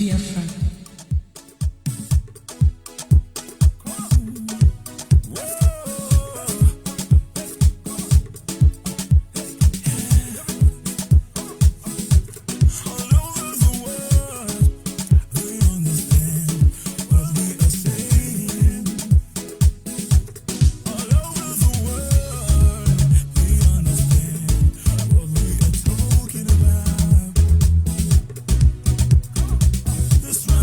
Biafra. This round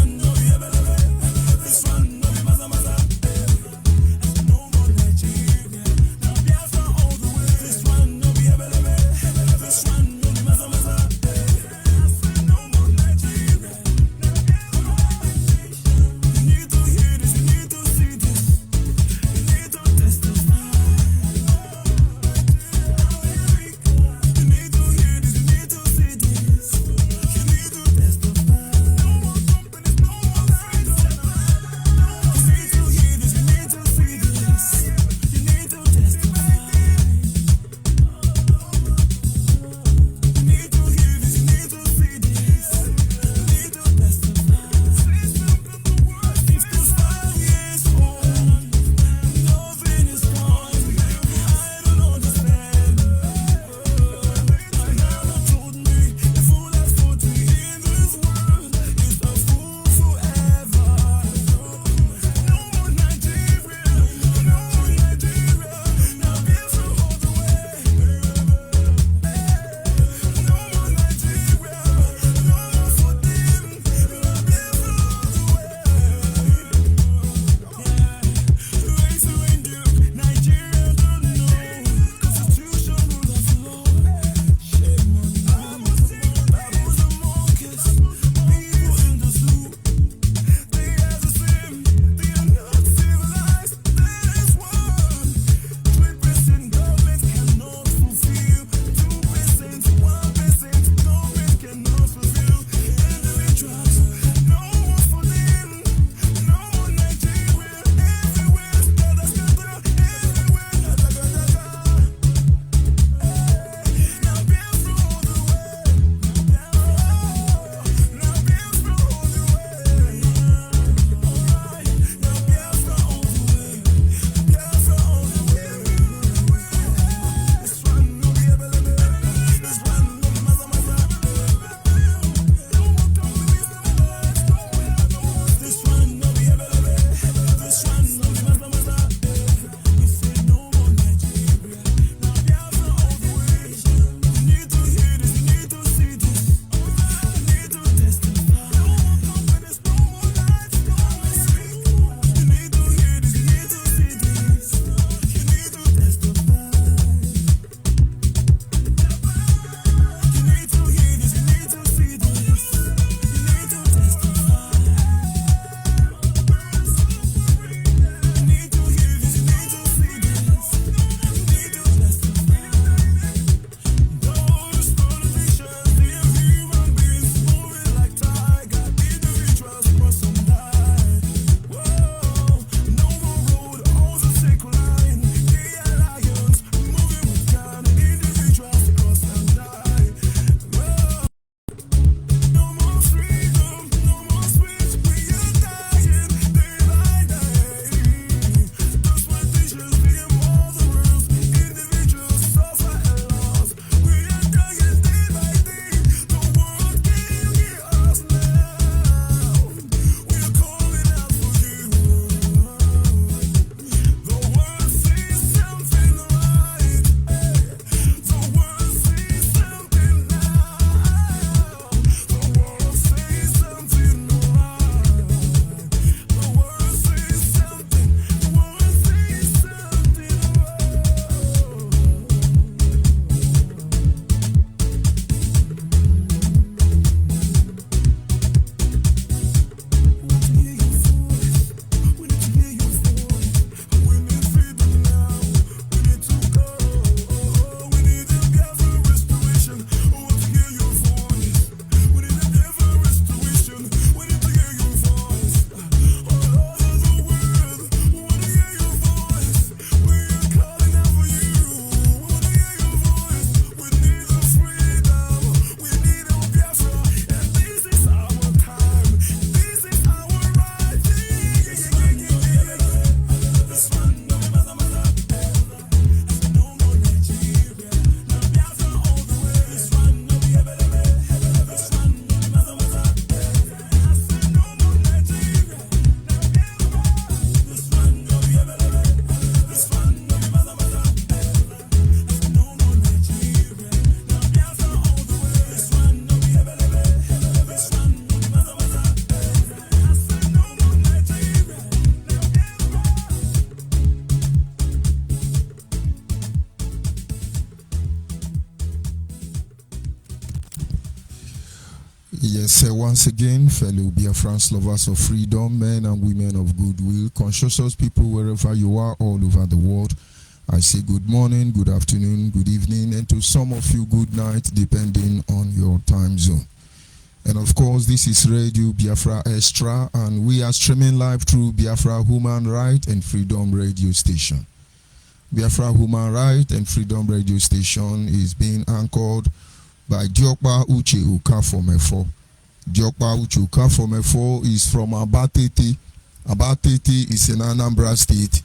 Yes, sir. Once again, fellow Biafran lovers of freedom, men and women of goodwill, conscious people wherever you are all over the world, I say good morning, good afternoon, good evening, and to some of you, good night, depending on your time zone. And of course, this is Radio Biafra Extra, and we are streaming live through Biafra Human Right and Freedom Radio Station. Biafra Human Right and Freedom Radio Station is being anchored by Diokpa Uche Ukafomefo. Diokpa Uche Ukafomefo is from Abatete. Abatete is in Anambra State,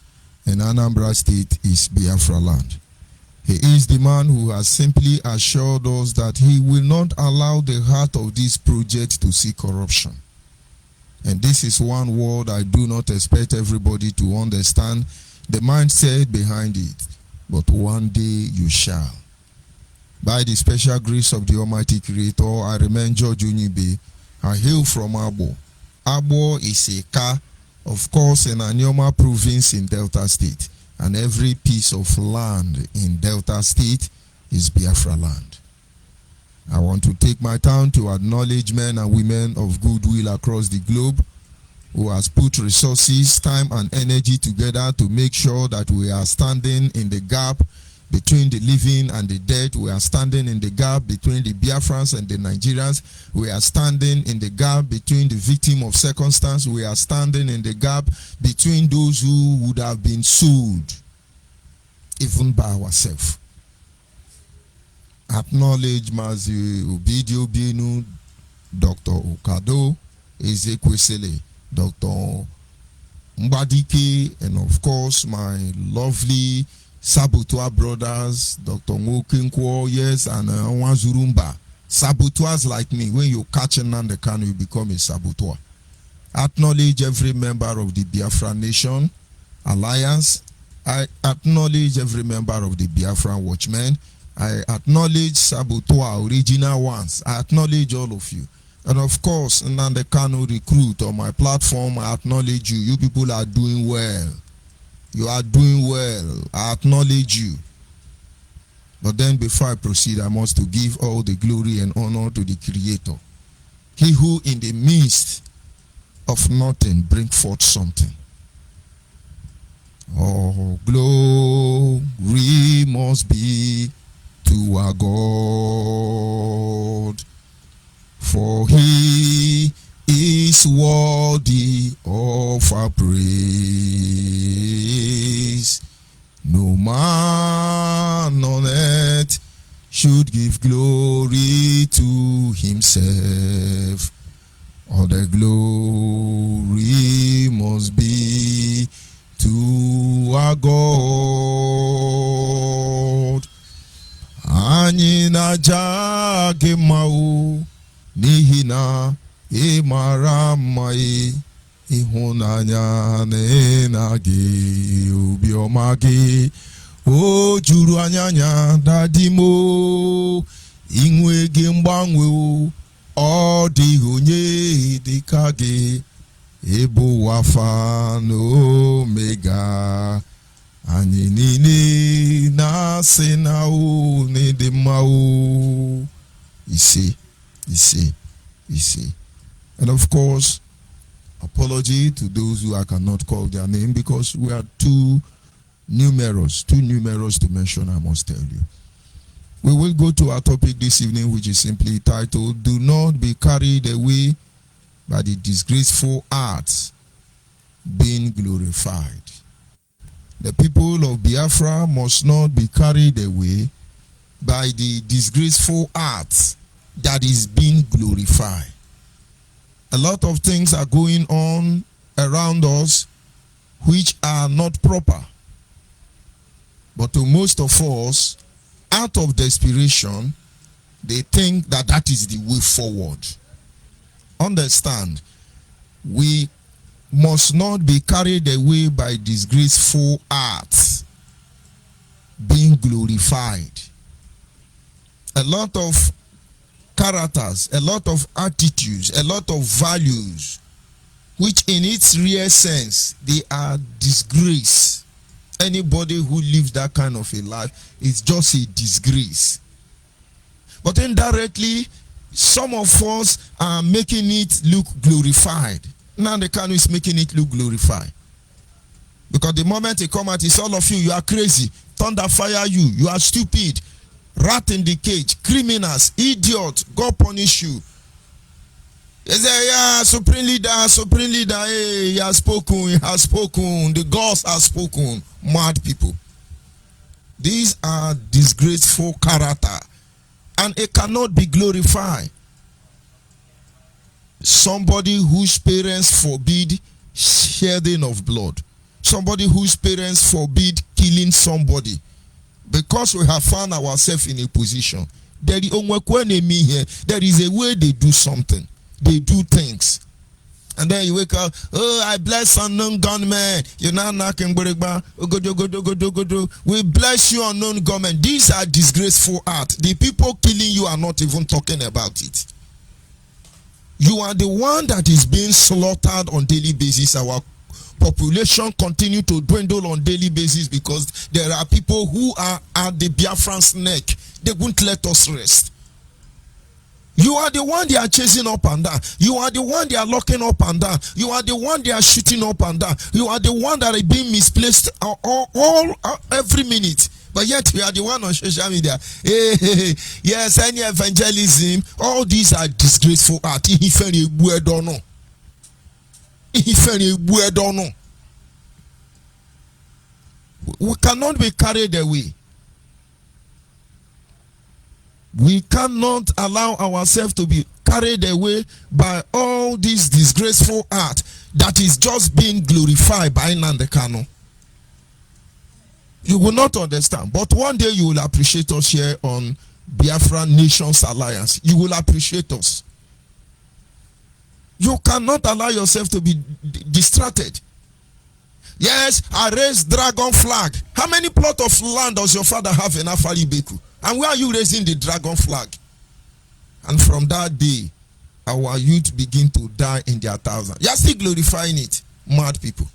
and Anambra State is Biafra land. He is the man who has simply assured us that he will not allow the heart of this project to see corruption. And this is one word I do not expect everybody to understand the mindset behind it, but one day you shall. By the special grace of the Almighty Creator, I remain George Onyeibe. I hail from Abo. Abo is a car, of course, in Anioma province in Delta State. And every piece of land in Delta State is Biafra land. I want to take my time to acknowledge men and women of goodwill across the globe who has put resources, time, and energy together to make sure that we are standing in the gap between the living and the dead. We are standing in the gap between the Biafrans and the Nigerians. We are standing in the gap between the victim of circumstance. We are standing in the gap between those who would have been sold, even by ourselves. Acknowledge Mazi Obidio Binu, Dr. Okado, Ezekwesele, Dr. Mbadike, and of course my lovely Saboteur brothers, Dr. Ngokinkwo, yes, and Wazurumba. Saboteurs like me, when you catch an undercan, you become a saboteur. Acknowledge every member of the Biafra Nation Alliance. I acknowledge every member of the Biafra Watchmen. I acknowledge Saboteur, original ones. I acknowledge all of you. And of course, Nande Kano Recruit on my platform, I acknowledge you. You people are doing well. You are doing well. I acknowledge you. But then before I proceed, I must to give all the glory and honor to the Creator. He who in the midst of nothing bring forth something. All glory must be to our God, for He is worthy of our praise. No man on earth should give glory to himself. All the glory must be to our God. Anyị na-aja gị mma o, n'ihi na ị mara mma ịhụnanya na gị obiọma gị o juru anya dadi mo inwe gị mgbanwe o ọ dịghị onye dịka gị ịbụ Alfa na Omega anyị niile na-asị na o n'ịdị mma o ise. And of course, apology to those who I cannot call their name because we are too numerous to mention, I must tell you. We will go to our topic this evening, which is simply titled, Do Not Be Carried Away by the Disgraceful Arts Being Glorified. The people of Biafra must not be carried away by the disgraceful arts that is being glorified. A lot of things are going on around us which are not proper. But to most of us, out of desperation, they think that that is the way forward. Understand, we must not be carried away by disgraceful arts being glorified. A lot of characters, a lot of attitudes, a lot of values, which in its real sense, they are disgrace. Anybody who lives that kind of a life is just a disgrace. But indirectly, some of us are making it look glorified. Now the Kanu is making it look glorified. Because the moment he come out, it's all of you. You are crazy. Thunder fire you. You are stupid. Rat in the cage. Criminals. Idiot. God punish you. He say, yeah, supreme leader. Hey, he has spoken. He has spoken. The gods have spoken. Mad people. These are disgraceful character. And it cannot be glorified. Somebody whose parents forbid shedding of blood. Somebody whose parents forbid killing somebody. Because we have found ourselves in a position. There is a way they do something. They do things. And then you wake up, oh, I bless unknown gunmen. You're not knocking. We bless you, unknown gunmen. These are disgraceful acts. The people killing you are not even talking about it. You are the one that is being slaughtered on daily basis. Our population continue to dwindle on daily basis because there are people who are at the Biafran's neck. They won't let us rest. You are the one they are chasing up and down. You are the one they are locking up and down. You are the one they are shooting up and down. You are the one that is being misplaced every minute. But yet we are the one on social media. Hey. Yes, any evangelism. All these are disgraceful acts. We cannot be carried away. We cannot allow ourselves to be carried away by all these disgraceful acts that is just being glorified by Nnamdi Kanu. You will not understand. But one day you will appreciate us here on Biafra Nations Alliance. You will appreciate us. You cannot allow yourself to be distracted. Yes, I raised dragon flag. How many plot of land does your father have in Afari Beku? And where are you raising the dragon flag? And from that day, our youth begin to die in their thousands. You are still glorifying it. Mad people.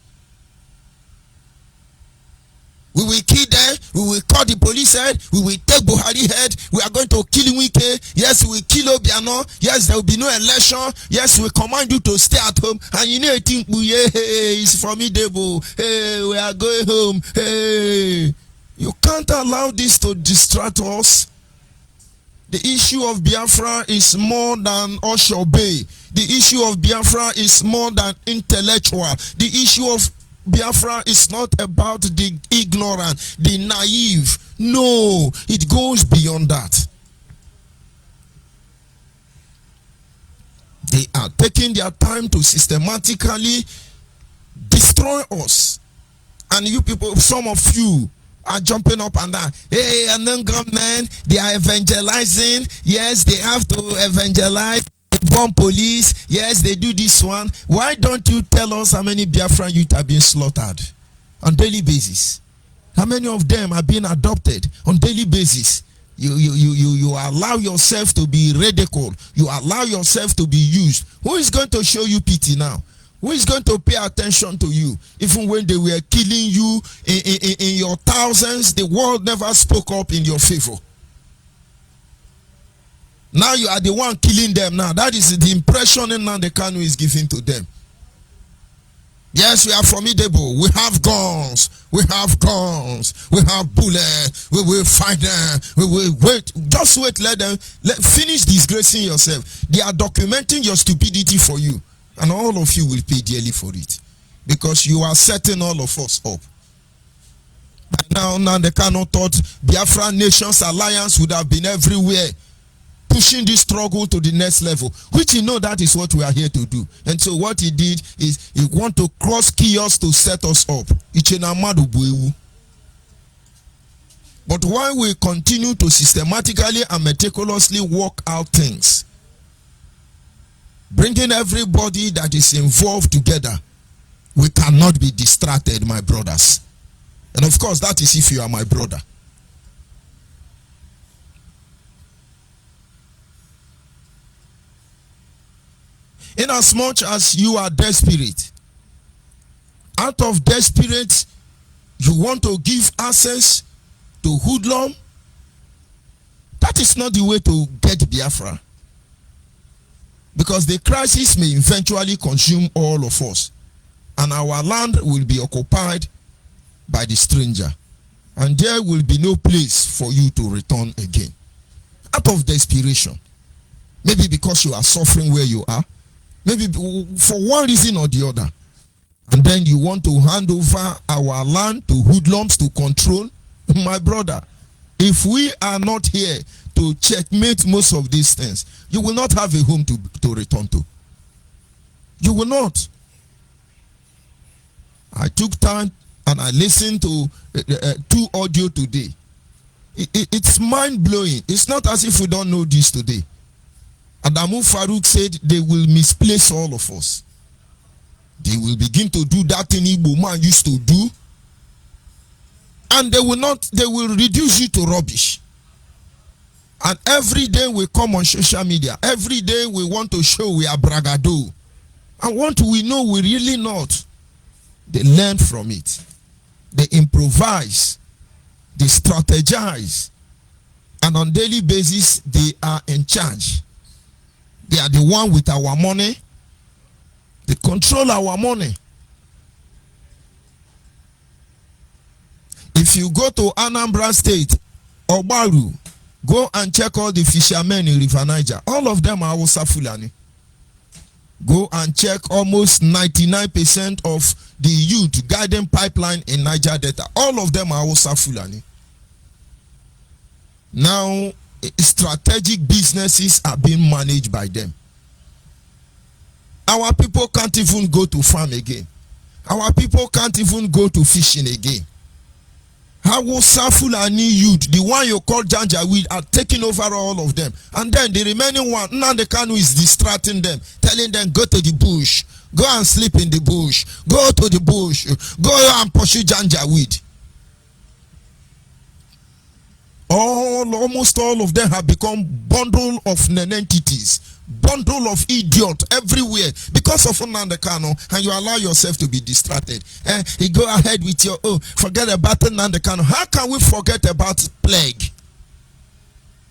We will kill them. We will cut the police head. We will take Buhari head. We are going to kill Wike. Yes, we will kill Obiano. Yes, there will be no election. Yes, we command you to stay at home. And you know, think, hey, it's formidable. Hey, we are going home. Hey, you can't allow this to distract us. The issue of Biafra is more than Osho Bay. The issue of Biafra is more than intellectual. The issue of Biafra is not about the ignorant, the naive. No, it goes beyond that. They are taking their time to systematically destroy us. And you people, some of you are jumping up and down. Hey, and then government, they are evangelizing. Yes, they have to evangelize. Bomb police, yes, they do this one. Why don't you tell us how many Biafran youth are being slaughtered on daily basis? How many of them are being adopted on daily basis? You allow yourself to be ridiculed. You allow yourself to be used. Who is going to show you pity now? Who is going to pay attention to you? Even when they were killing you in your thousands, the world never spoke up in your favor. Now you are the one killing them now. That is the impression Nnamdi Kanu is giving to them. Yes, we are formidable. We have guns. We have guns. We have bullets. We will fight them. We will wait. Just wait. Let finish disgracing yourself. They are documenting your stupidity for you. And all of you will pay dearly for it. Because you are setting all of us up. By now, Nnamdi Kanu thought Biafra Nations Alliance would have been everywhere, pushing this struggle to the next level, which you know that is what we are here to do. And so what he did is he want to cross chaos to set us up. But while we continue to systematically and meticulously work out things, bringing everybody that is involved together, we cannot be distracted, my brothers. And of course, that is if you are my brother. Inasmuch as you are desperate, out of desperate, you want to give access to hoodlum. That is not the way to get Biafra. Because the crisis may eventually consume all of us, and our land will be occupied by the stranger, and there will be no place for you to return again. Out of desperation, maybe because you are suffering where you are, maybe for one reason or the other, and then you want to hand over our land to hoodlums to control. My brother, if we are not here to checkmate most of these things, you will not have a home to return to. You will not. I took time and I listened to 2 audio today. It's mind-blowing. It's not as if we don't know this today. Adamu Farouk said they will misplace all of us. They will begin to do that thing Igbo man used to do, and they will reduce you to rubbish. And every day we come on social media, every day we want to show we are bragado. And what we know, we really not. They learn from it. They improvise. They strategize. And on daily basis, they are in charge. They are the one with our money. They control our money. If you go to Anambra State, Obaru, go and check all the fishermen in River Niger. All of them are Hausa Fulani. Go and check almost 99% of the youth guiding pipeline in Niger Delta. All of them are Hausa Fulani. Now, strategic businesses are being managed by them. Our people can't even go to farm again. Our people can't even go to fishing again. Hausa Fulani youth, the one you call Janjaweed, are taking over all of them. And then the remaining one, Nnamdi Kanu, is distracting them, telling them, go to the bush, go and sleep in the bush, go to the bush, go and pursue Janjaweed. Almost all of them have become bundle of non-entities, bundle of idiot everywhere because of Nnamdi Kanu, and you allow yourself to be distracted. You go ahead with your forget about Nnamdi Kanu. How can we forget about plague?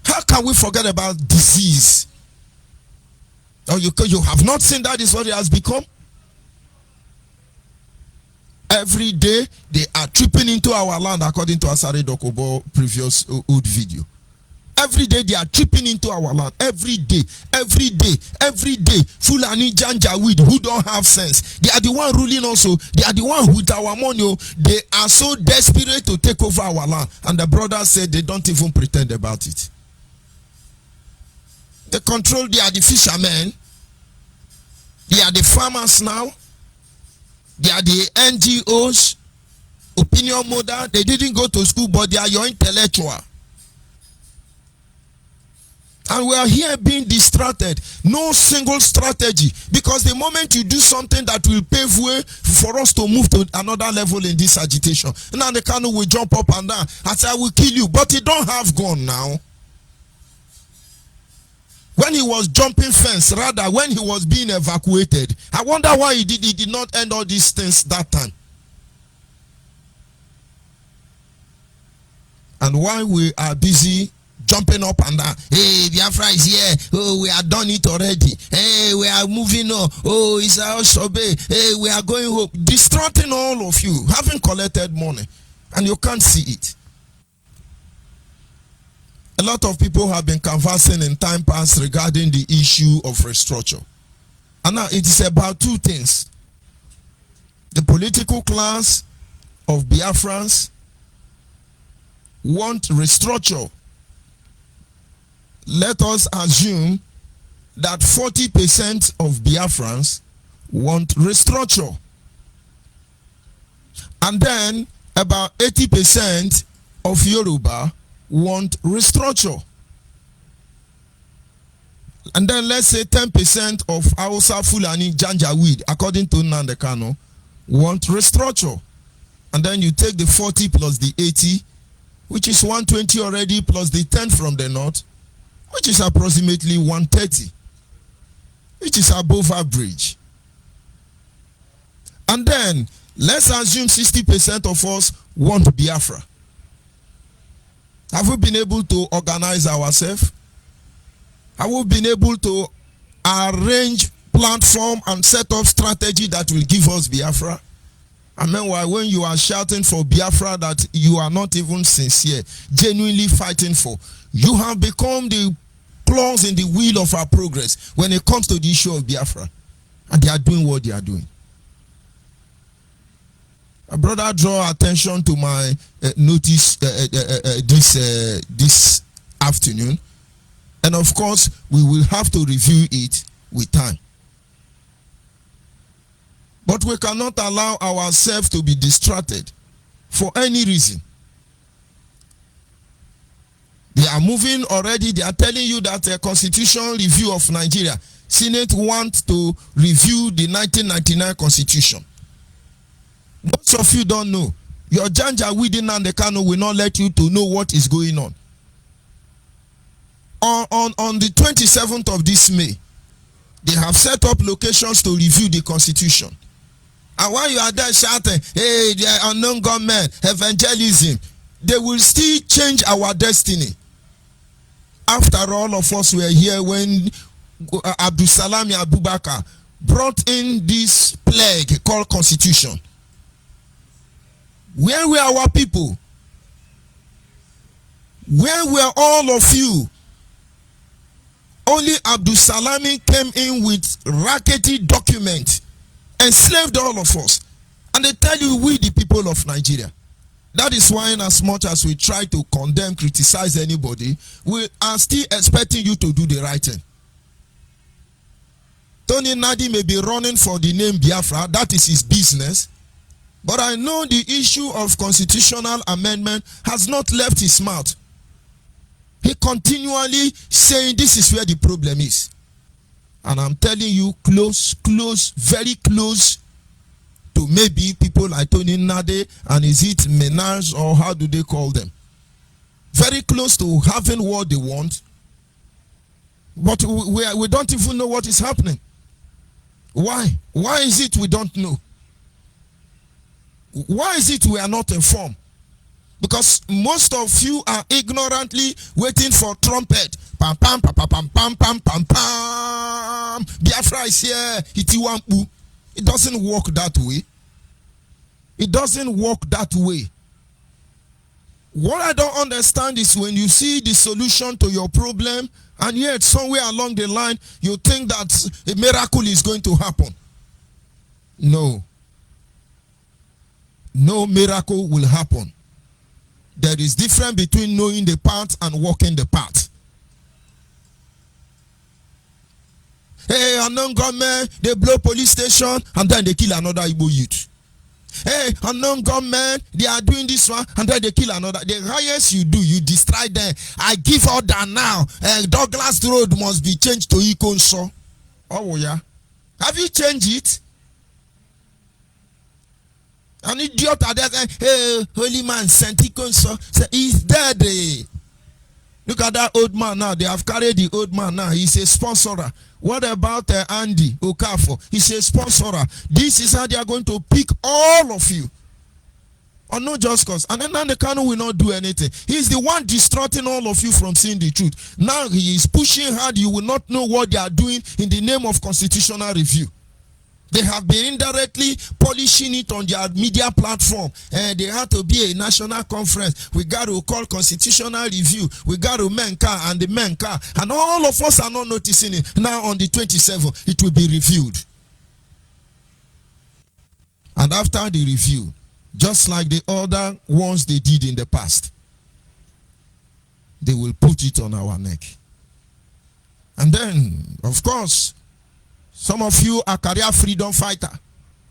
How can we forget about disease? Or you have not seen that is what it has become? Every day they are tripping into our land, according to Asare Dokubo previous old video. Every day they are tripping into our land. Every day. Fulani Janjaweed who don't have sense. They are the one ruling also. They are the one with our money. They are so desperate to take over our land. And the brothers said they don't even pretend about it. They control, they are the fishermen. They are the farmers now. They are the NGOs, opinion model. They didn't go to school, but they are your intellectual. And we are here being distracted. No single strategy. Because the moment you do something that will pave way for us to move to another level in this agitation, now the Kanu will jump up and down and say, I will kill you. But he don't have gun now. When he was jumping fence, rather when he was being evacuated, I wonder why he did not end all these things that time. And while we are busy jumping up and down, hey, Biafra is here, oh, we have done it already, hey, we are moving on, oh, it's our Shobe, hey, we are going home, distracting all of you, having collected money, and you can't see it. A lot of people have been conversing in time past regarding the issue of restructure. And now it is about two things. The political class of Biafrans want restructure. Let us assume that 40% of Biafrans want restructure. And then about 80% of Yoruba want restructure. And then let's say 10% of Hausa Fulani Janjaweed, according to Nnamdi Kanu, want restructure. And then you take the 40 plus the 80, which is 120 already, plus the 10 from the north, which is approximately 130, which is above average. And then let's assume 60% of us want Biafra. Have we been able to organize ourselves? Have we been able to arrange platform and set up strategy that will give us Biafra. And meanwhile, when you are shouting for Biafra that you are not even sincere, genuinely fighting for, you have become the clause in the wheel of our progress when it comes to the issue of Biafra. And they are doing what they are doing. My brother draw attention to my notice this afternoon. And of course, we will have to review it with time. But we cannot allow ourselves to be distracted for any reason. They are moving already. They are telling you that a constitutional review of Nigeria, Senate wants to review the 1999 constitution. Most of you don't know. Your Janja Widin and the Kano will not let you to know what is going on. On the 27th of this May, they have set up locations to review the constitution. And while you are there shouting, hey, they are unknown government, evangelism, they will still change our destiny. After all of us were here when Abdul Salami Abubakar brought in this plague called constitution. Where were our people? Where were all of you? Only Abdul Salami came in with rackety documents, enslaved all of us. And they tell you, we the people of Nigeria. That is why, in as much as we try to condemn, criticize anybody, we are still expecting you to do the right thing. Tony Nadi may be running for the name Biafra, that is his business. But I know the issue of constitutional amendment has not left his mouth. He continually saying this is where the problem is. And I'm telling you, close, very close to maybe people like Tony Nade and is it Menage or how do they call them? Very close to having what they want. But we don't even know what is happening. Why? Why is it we don't know? Why is it we are not informed? Because most of you are ignorantly waiting for trumpet. Pam pam pam pam pam pam pam pam pam. Biafra is here. It doesn't work that way. It doesn't work that way. What I don't understand is when you see the solution to your problem and yet somewhere along the line you think that a miracle is going to happen. No. No miracle will happen. There is difference between knowing the path and walking the path. Hey, unknown government, they blow police station and then they kill another Igbo youth. Hey, unknown government, they are doing this one and then they kill another. The highest you do, you destroy them. I give order now. Douglas Road must be changed to Ikonso. Oh yeah. Have you changed it? An idiot are there saying, hey, holy man, Saint Ikonso. Say, he's dead. Look at that old man now. They have carried the old man now. He's a sponsorer. What about Andy Okafor? He's a sponsorer. This is how they are going to pick all of you. Or not just cause. And then the Kanu will not do anything. He's the one distracting all of you from seeing the truth. Now he is pushing hard. You will not know what they are doing in the name of constitutional review. They have been indirectly polishing it on their media platform. And they had to be a national conference. We got to call constitutional review. We got to Menka and the Menka. And all of us are not noticing it. Now on the 27th, it will be reviewed. And after the review, just like the other ones they did in the past, they will put it on our neck. And then, of course, some of you are career freedom fighter.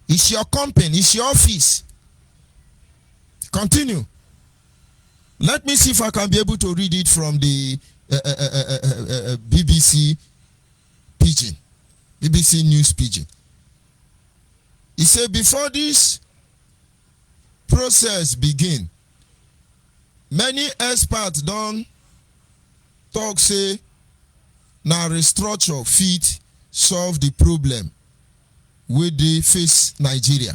It's your company, it's your office. Continue. Let me see if I can be able to read it from the BBC Pidgin. BBC News Pidgin. He said, before this process begin, many experts don't talk say now restructure fit solve the problem with the face Nigeria.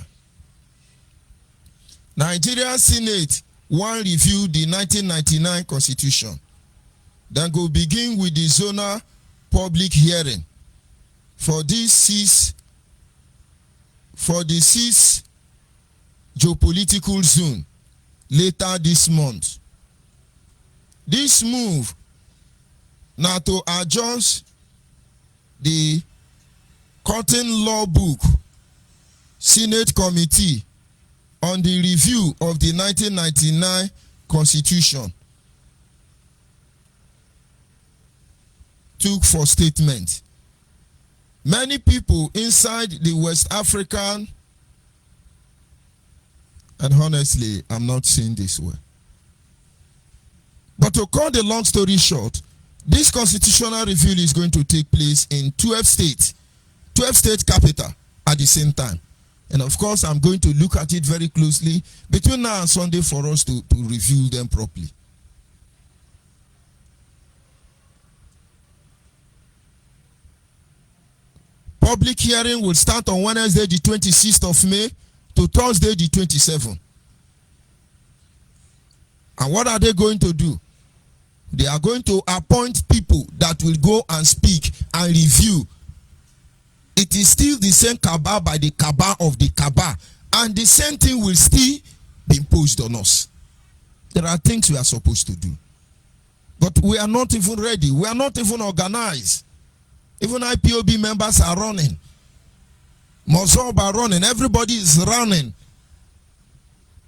Nigeria Senate one review the 1999 constitution. Then go begin with the zonal public hearing. for the sixth geopolitical zone later this month. This move now to adjust the Cotton Law Book Senate Committee on the review of the 1999 Constitution took for statement. Many people inside the West African, and honestly, I'm not seeing this way. But to cut the long story short, this constitutional review is going to take place in 12 states, 12 state capital at the same time. And of course, I'm going to look at it very closely between now and Sunday for us to review them properly. Public hearing will start on Wednesday, the 26th of May to Thursday, the 27th. And what are they going to do? They are going to appoint people that will go and speak and review. It is still the same cabal by the cabal of the cabal. And the same thing will still be imposed on us. There are things we are supposed to do. But we are not even ready. We are not even organized. Even IPOB members are running. Mozob are running. Everybody is running.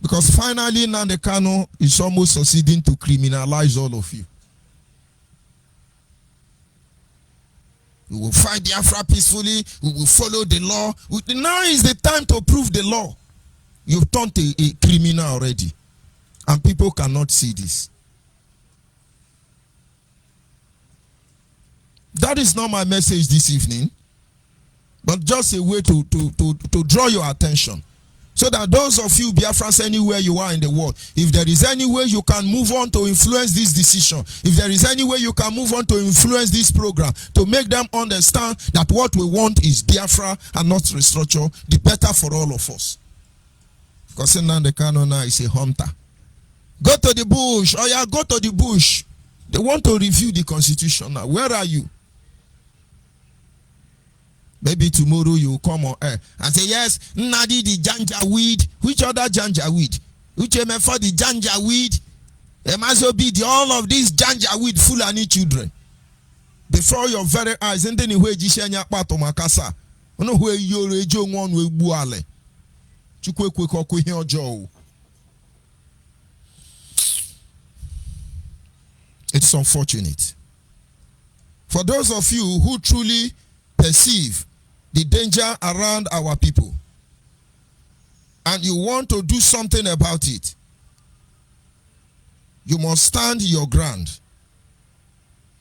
Because finally, Nnamdi Kanu is almost succeeding to criminalize all of you. We will fight Biafra peacefully. We will follow the law. Now is the time to prove the law. You've turned a criminal already. And people cannot see this. That is not my message this evening. But just a way to draw your attention. So that those of you Biafrans anywhere you are in the world, if there is any way you can move on to influence this decision, if there is any way you can move on to influence this program, to make them understand that what we want is Biafra and not restructure, the better for all of us. Because Nnamdi Kanu now is a hunter. Go to the bush. Oh yeah, go to the bush. They want to review the constitution now. Where are you? Maybe tomorrow you will come on air and say, yes, Nnadi the janja weed. Which other janja weed? Which for the janja weed? There must be all of these janja weed Fulani children. Before your very eyes, and then you jishenya pato makasa. No where you rejo one we buale. Chukwe kwe hiyo jo. It's unfortunate. For those of you who truly perceive the danger around our people and you want to do something about it, you must stand your ground.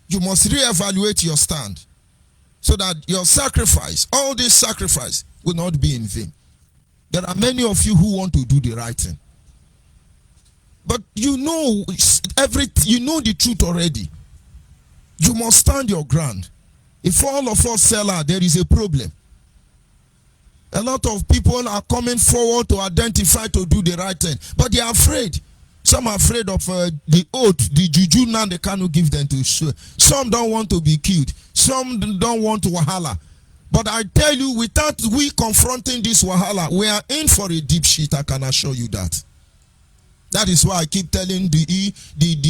You must reevaluate your stand so that your sacrifice, all this sacrifice, will not be in vain. There are many of you who want to do the right thing. But you know the truth already. You must stand your ground. If all of us sell out, there is a problem. A lot of people are coming forward to identify to do the right thing, but they are afraid. Some are afraid of the oath, the juju now they cannot give them to swear. Some don't want to be killed. Some don't want wahala. But I tell you, without we confronting this wahala, we are in for a deep shit. I can assure you that. That is why I keep telling the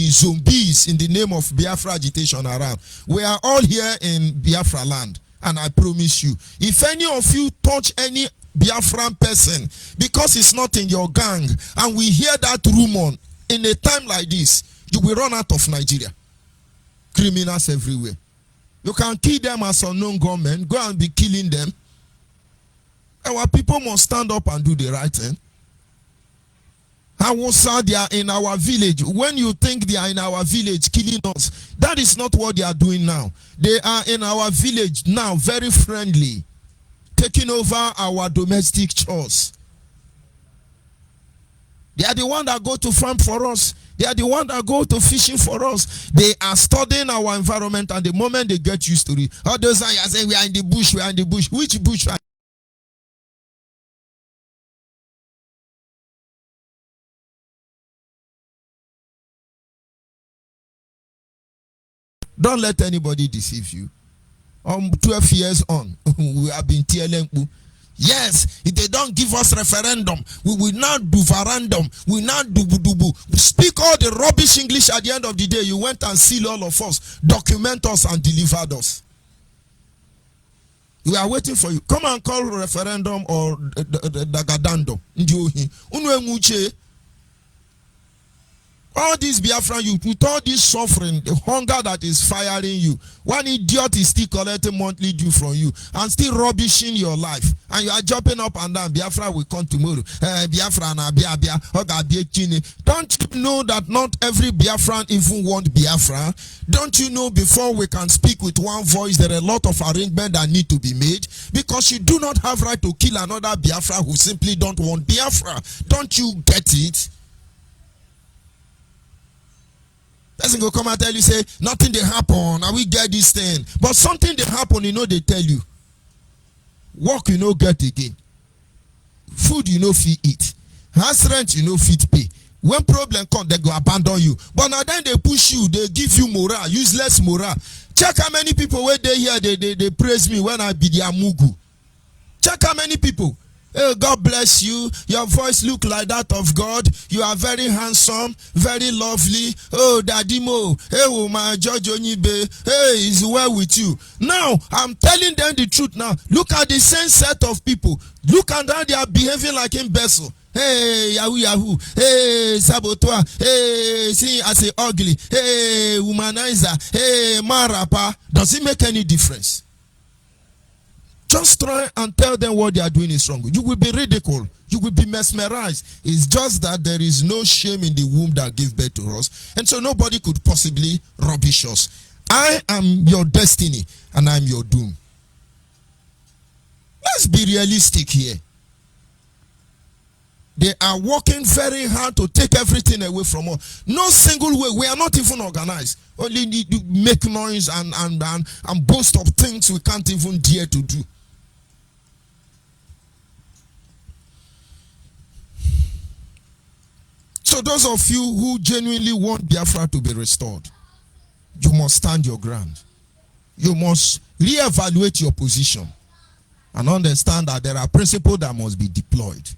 zombies in the name of Biafra agitation around. We are all here in Biafra land. And I promise you, if any of you touch any Biafran person, because it's not in your gang, and we hear that rumor in a time like this, you will run out of Nigeria. Criminals everywhere. You can kill them as unknown gunmen. Go and be killing them. Our people must stand up and do the right thing. Hausa, they are in our village. When you think they are in our village killing us, that is not what they are doing now. They are in our village now, very friendly, taking over our domestic chores. They are the one that go to farm for us. They are the one that go to fishing for us. They are studying our environment, and the moment they get used to it, all those are saying we are in the bush, we are in the bush. Which bush? Don't let anybody deceive you. 12 years on, we have been telling you. Yes, if they don't give us referendum, we will not do varandum, we will not do dubu. Speak all the rubbish English at the end of the day. You went and seal all of us, document us and delivered us. We are waiting for you. Come and call referendum or dagadando. All these Biafran youth, with all this suffering, the hunger that is firing you, one idiot is still collecting monthly due from you and still rubbishing your life. And you are jumping up and down. Biafra will come tomorrow. Biafra na Biabia. Don't you know that not every Biafran even want Biafra? Don't you know before we can speak with one voice, there are a lot of arrangements that need to be made? Because you do not have right to kill another Biafra who simply don't want Biafra. Don't you get it? Person go come and tell you, say, nothing they happen, and we get this thing. But something they happen, you know, they tell you. Work, you know, get again. Food, you know, fit eat. House rent, you know, fit pay. When problem come, they go abandon you. But now then they push you, they give you morale, useless morale. Check how many people where they here, they praise me when I be their mugu. Check how many people. Oh, God bless you. Your voice look like that of God. You are very handsome, very lovely. Oh, Daddy Mo. Hey, my Judge Onyeibe. Hey, is well with you. Now, I'm telling them the truth now. Look at the same set of people. Look at how they are behaving like imbecile. Hey, Yahoo, Yahoo. Hey, saboteur. Hey, see, I say ugly. Hey, womanizer. Hey, marapa. Does it make any difference? Just try and tell them what they are doing is wrong. You will be ridiculed. You will be mesmerized. It's just that there is no shame in the womb that gave birth to us. And so nobody could possibly rubbish us. I am your destiny and I'm your doom. Let's be realistic here. They are working very hard to take everything away from us. No single way. We are not even organized. Only need to make noise and boast of things we can't even dare to do. So those of you who genuinely want Biafra to be restored, you must stand your ground. You must reevaluate your position and understand that there are principles that must be deployed.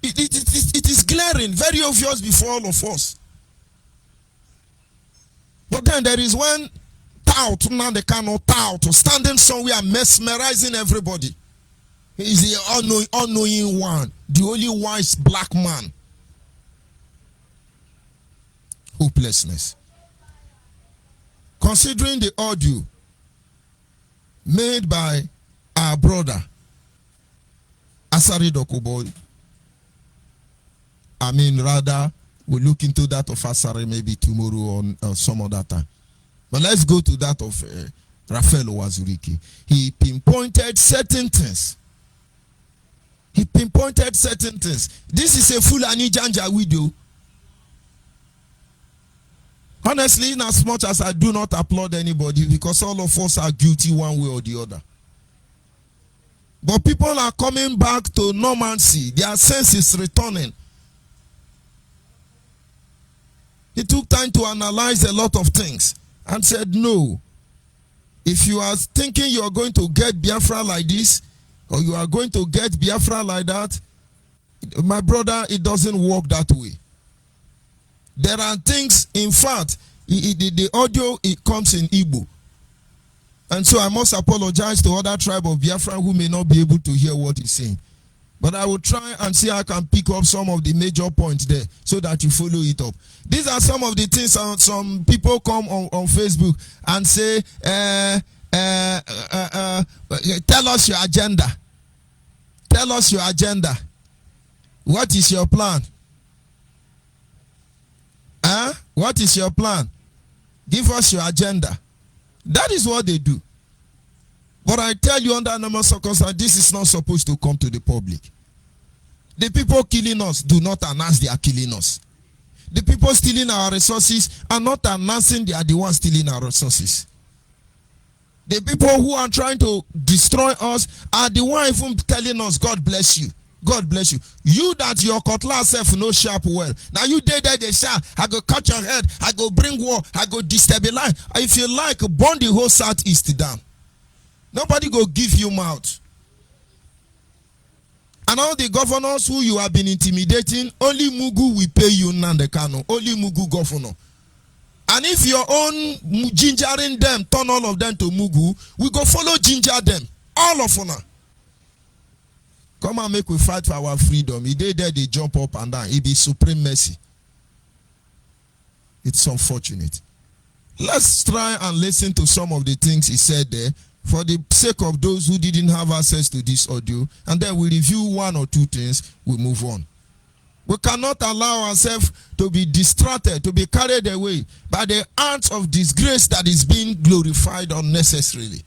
It is glaring, very obvious before all of us. But then there is one tout, now they cannot tout, standing somewhere mesmerizing everybody. He is the unknowing one, the only wise black man. Hopelessness. Considering the audio made by our brother Asari Dokuboy, I mean, rather, we'll look into that of Asari maybe tomorrow or some other time. But let's go to that of Raphael Owazurike. He pinpointed certain things. He pinpointed certain things. This is a Fulani Janja widow. Honestly, in as much as I do not applaud anybody, because all of us are guilty one way or the other. But people are coming back to normalcy. Their sense is returning. He took time to analyze a lot of things and said, no. If you are thinking you are going to get Biafra like this, or you are going to get Biafra like that, my brother, it doesn't work that way. There are things, in fact, the audio, it comes in Igbo. And so I must apologize to other tribe of Biafra who may not be able to hear what he's saying. But I will try and see how I can pick up some of the major points there so that you follow it up. These are some of the things some people come on Facebook and say, tell us your agenda. Tell us your agenda. What is your plan? What is your plan? Give us your agenda. That is what they do. But I tell you under normal circumstances, this is not supposed to come to the public. The people killing us do not announce they are killing us. The people stealing our resources are not announcing they are the ones stealing our resources. The people who are trying to destroy us are the ones even telling us, God bless you. God bless you. You that your cutlass self no sharp well. Now you did that they sharp. I go cut your head. I go bring war. I go destabilize. If you like, burn the whole southeast down. Nobody go give you mouth. And all the governors who you have been intimidating, only Mugu will pay you Nandekano. Only Mugu governor. And if your own gingering them, turn all of them to Mugu, we go follow ginger them. All of them. Come and make we fight for our freedom. If they there, they jump up and down. It be supreme mercy. It's unfortunate. Let's try and listen to some of the things he said there for the sake of those who didn't have access to this audio, and then we review one or two things, we move on. We cannot allow ourselves to be distracted, to be carried away by the acts of disgrace that is being glorified unnecessarily.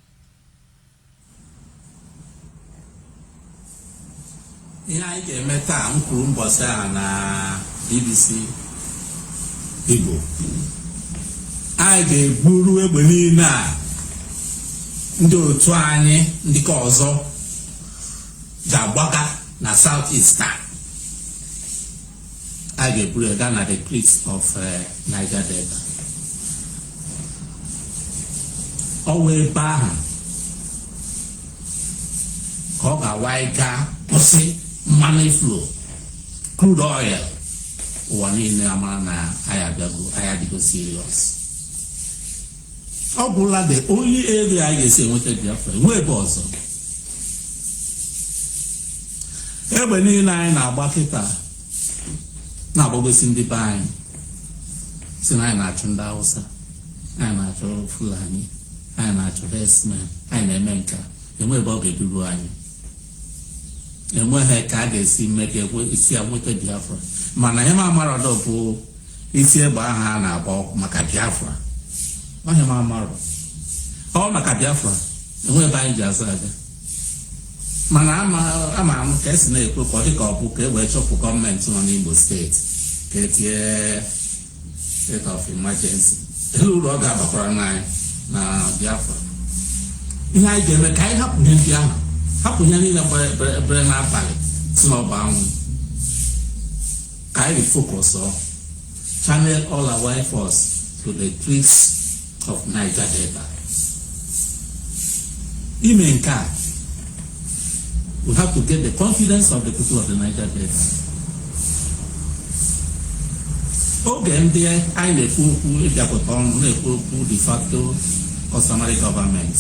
I gave Buru Ebelina Ndo Twani Ndikozo Jabaga na Southeast. I gave Buru Ghana the creeks of Niger Delta. Owe Baha Koga Waika Ose money flow crude oil. One in Amana Ayadigo serious. Obula the only area I say wanted Biafra. Where was Ebony nine Abakita Nabobus in the Pine Sinai Chunda Osa, I natural Fulani, I natural Hessman, I Nemenka, and where Bobby Duruani. And where her carcass make a way, see a wicked Biafra. Manahema Maradopo is here by Hana about Macabiafra. Mahema Maro. All Macabiafra, and we're buying Jazaga. Manama, I'm guessing a political book, where shop for comments on Igbo State. Get here, state of emergency. Who wrote that for a night? Now, Biafra. In I gave a kind of Biafra. How can you need a brain up? Small bound. I focus on channel all our efforts to the creeks of Niger Delta. Imenka, we have to get the confidence of the people of the Niger Delta. Okay, there I de facto customary government.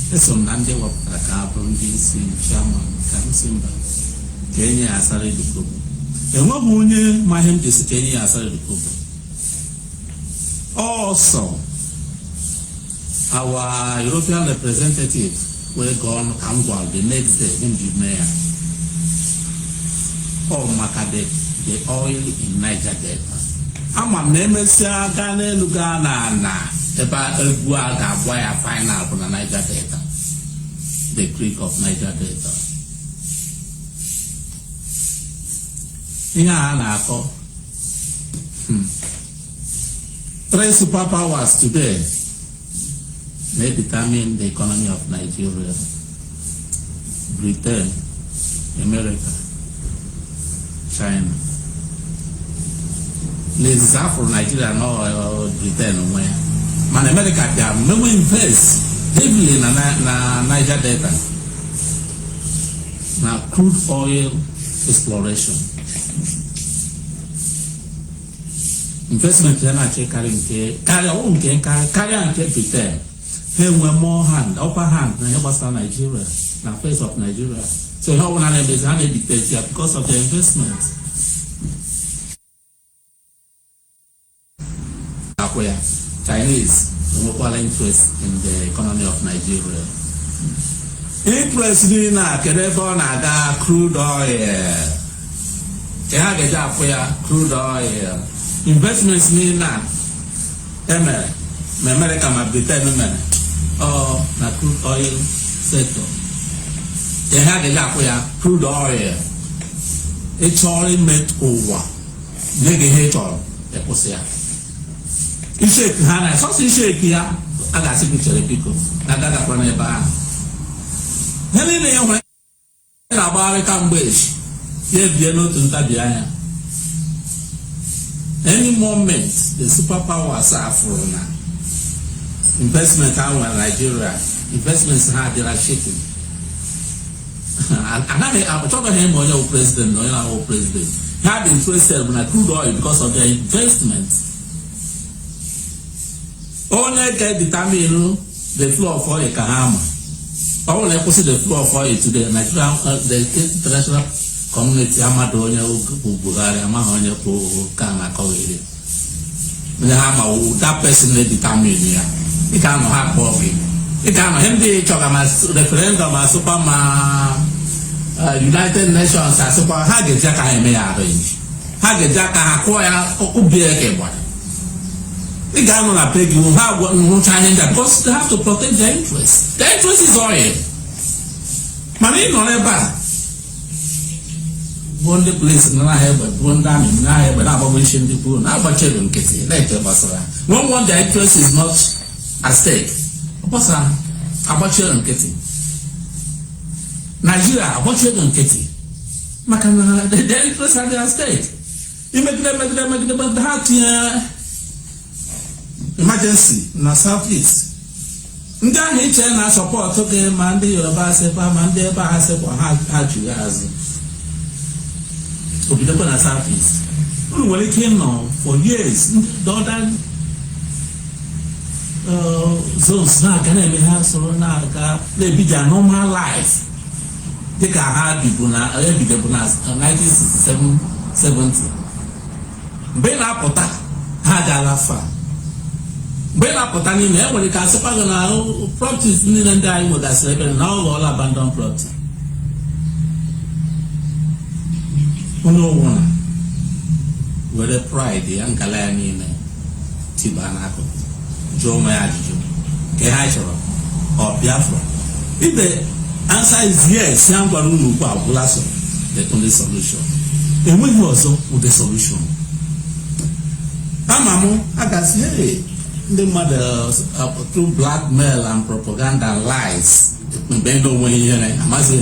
Some Nande of Takabon, DC, Chairman, Kamsimba, Kenya, Asari the Kubu. And what money my him is Kenya, Asari the Kubu. Also, our European representative were gone Angwal the next day in the mayor. Oh, Makade, the oil in Niger Delta. I'm a Nemesia, Gane, Lugana, about Elguaga, wire final from the Niger Delta, the creek of Niger Delta. Three superpowers today may determine the economy of Nigeria: Britain, America, China. Les Afro Nigeria no Britain where man America they are never invest heavily na Niger Delta. Now crude oil exploration. Investment then I carry Britain. Here we more hand, upper hand, na Western Nigeria, na face of Nigeria. So how one of them is handed here because of the investment. Where Chinese local interest in the economy of Nigeria. Interest in a crude oil. Crude oil. Investments in America, Britain, or na crude oil sector. Crude oil. It's all made over. Negator, the Posia. You shake Hannah, so you shake here. I got to picture the people. I got a plan about. Then they know about a Cambridge. Yet, you know, to Tabiana. Any moment, the superpowers are for now. Investment out in Nigeria investments ha they are shaking. I'm talking him on your president, or our president. He had interested in crude oil because of their investment. Only can determine the flow of oil Kahama. Only push the flow of oil to the the international community. Amadonia Bulgaria, Amahonia Kana Kawiri. That person will determine here. He cannot have coffee. He cannot have the referendum as Superman. United Nations as super Hagejaka may arrange. Hagejaka acquire Ubiakebwa. The government pay you have one Chinese because they have to protect their interests. Their interest is oil. Money no never. One the place no have but one damn no have but abolition the poor. Now but children get it. Let the basara. One their interest is not at stake. Basara about children get it. Nigeria, what you don't get it? Makana, the interest at their stake. You make them that emergency in the southeast. Nda nature na support okay Monday your Basepa Monday Basepa had you as Obidopo na southeast. When it came now for years, the other zones now can have so now they be their normal life. They can have people now, 1967, 70. Bela Pota had a lafa. Bela Pota in there when it can support now, properties in and die with us, and now all abandoned property. No one with a pride, the Uncle Annie, Tibanako, Joe Mayaju, Kehacho, or Biafra. If the answer is yes, the only solution. And when you also with the solution. Amamu, I can say, hey, the mothers through blackmail and propaganda lies. Bendo when you Mazi.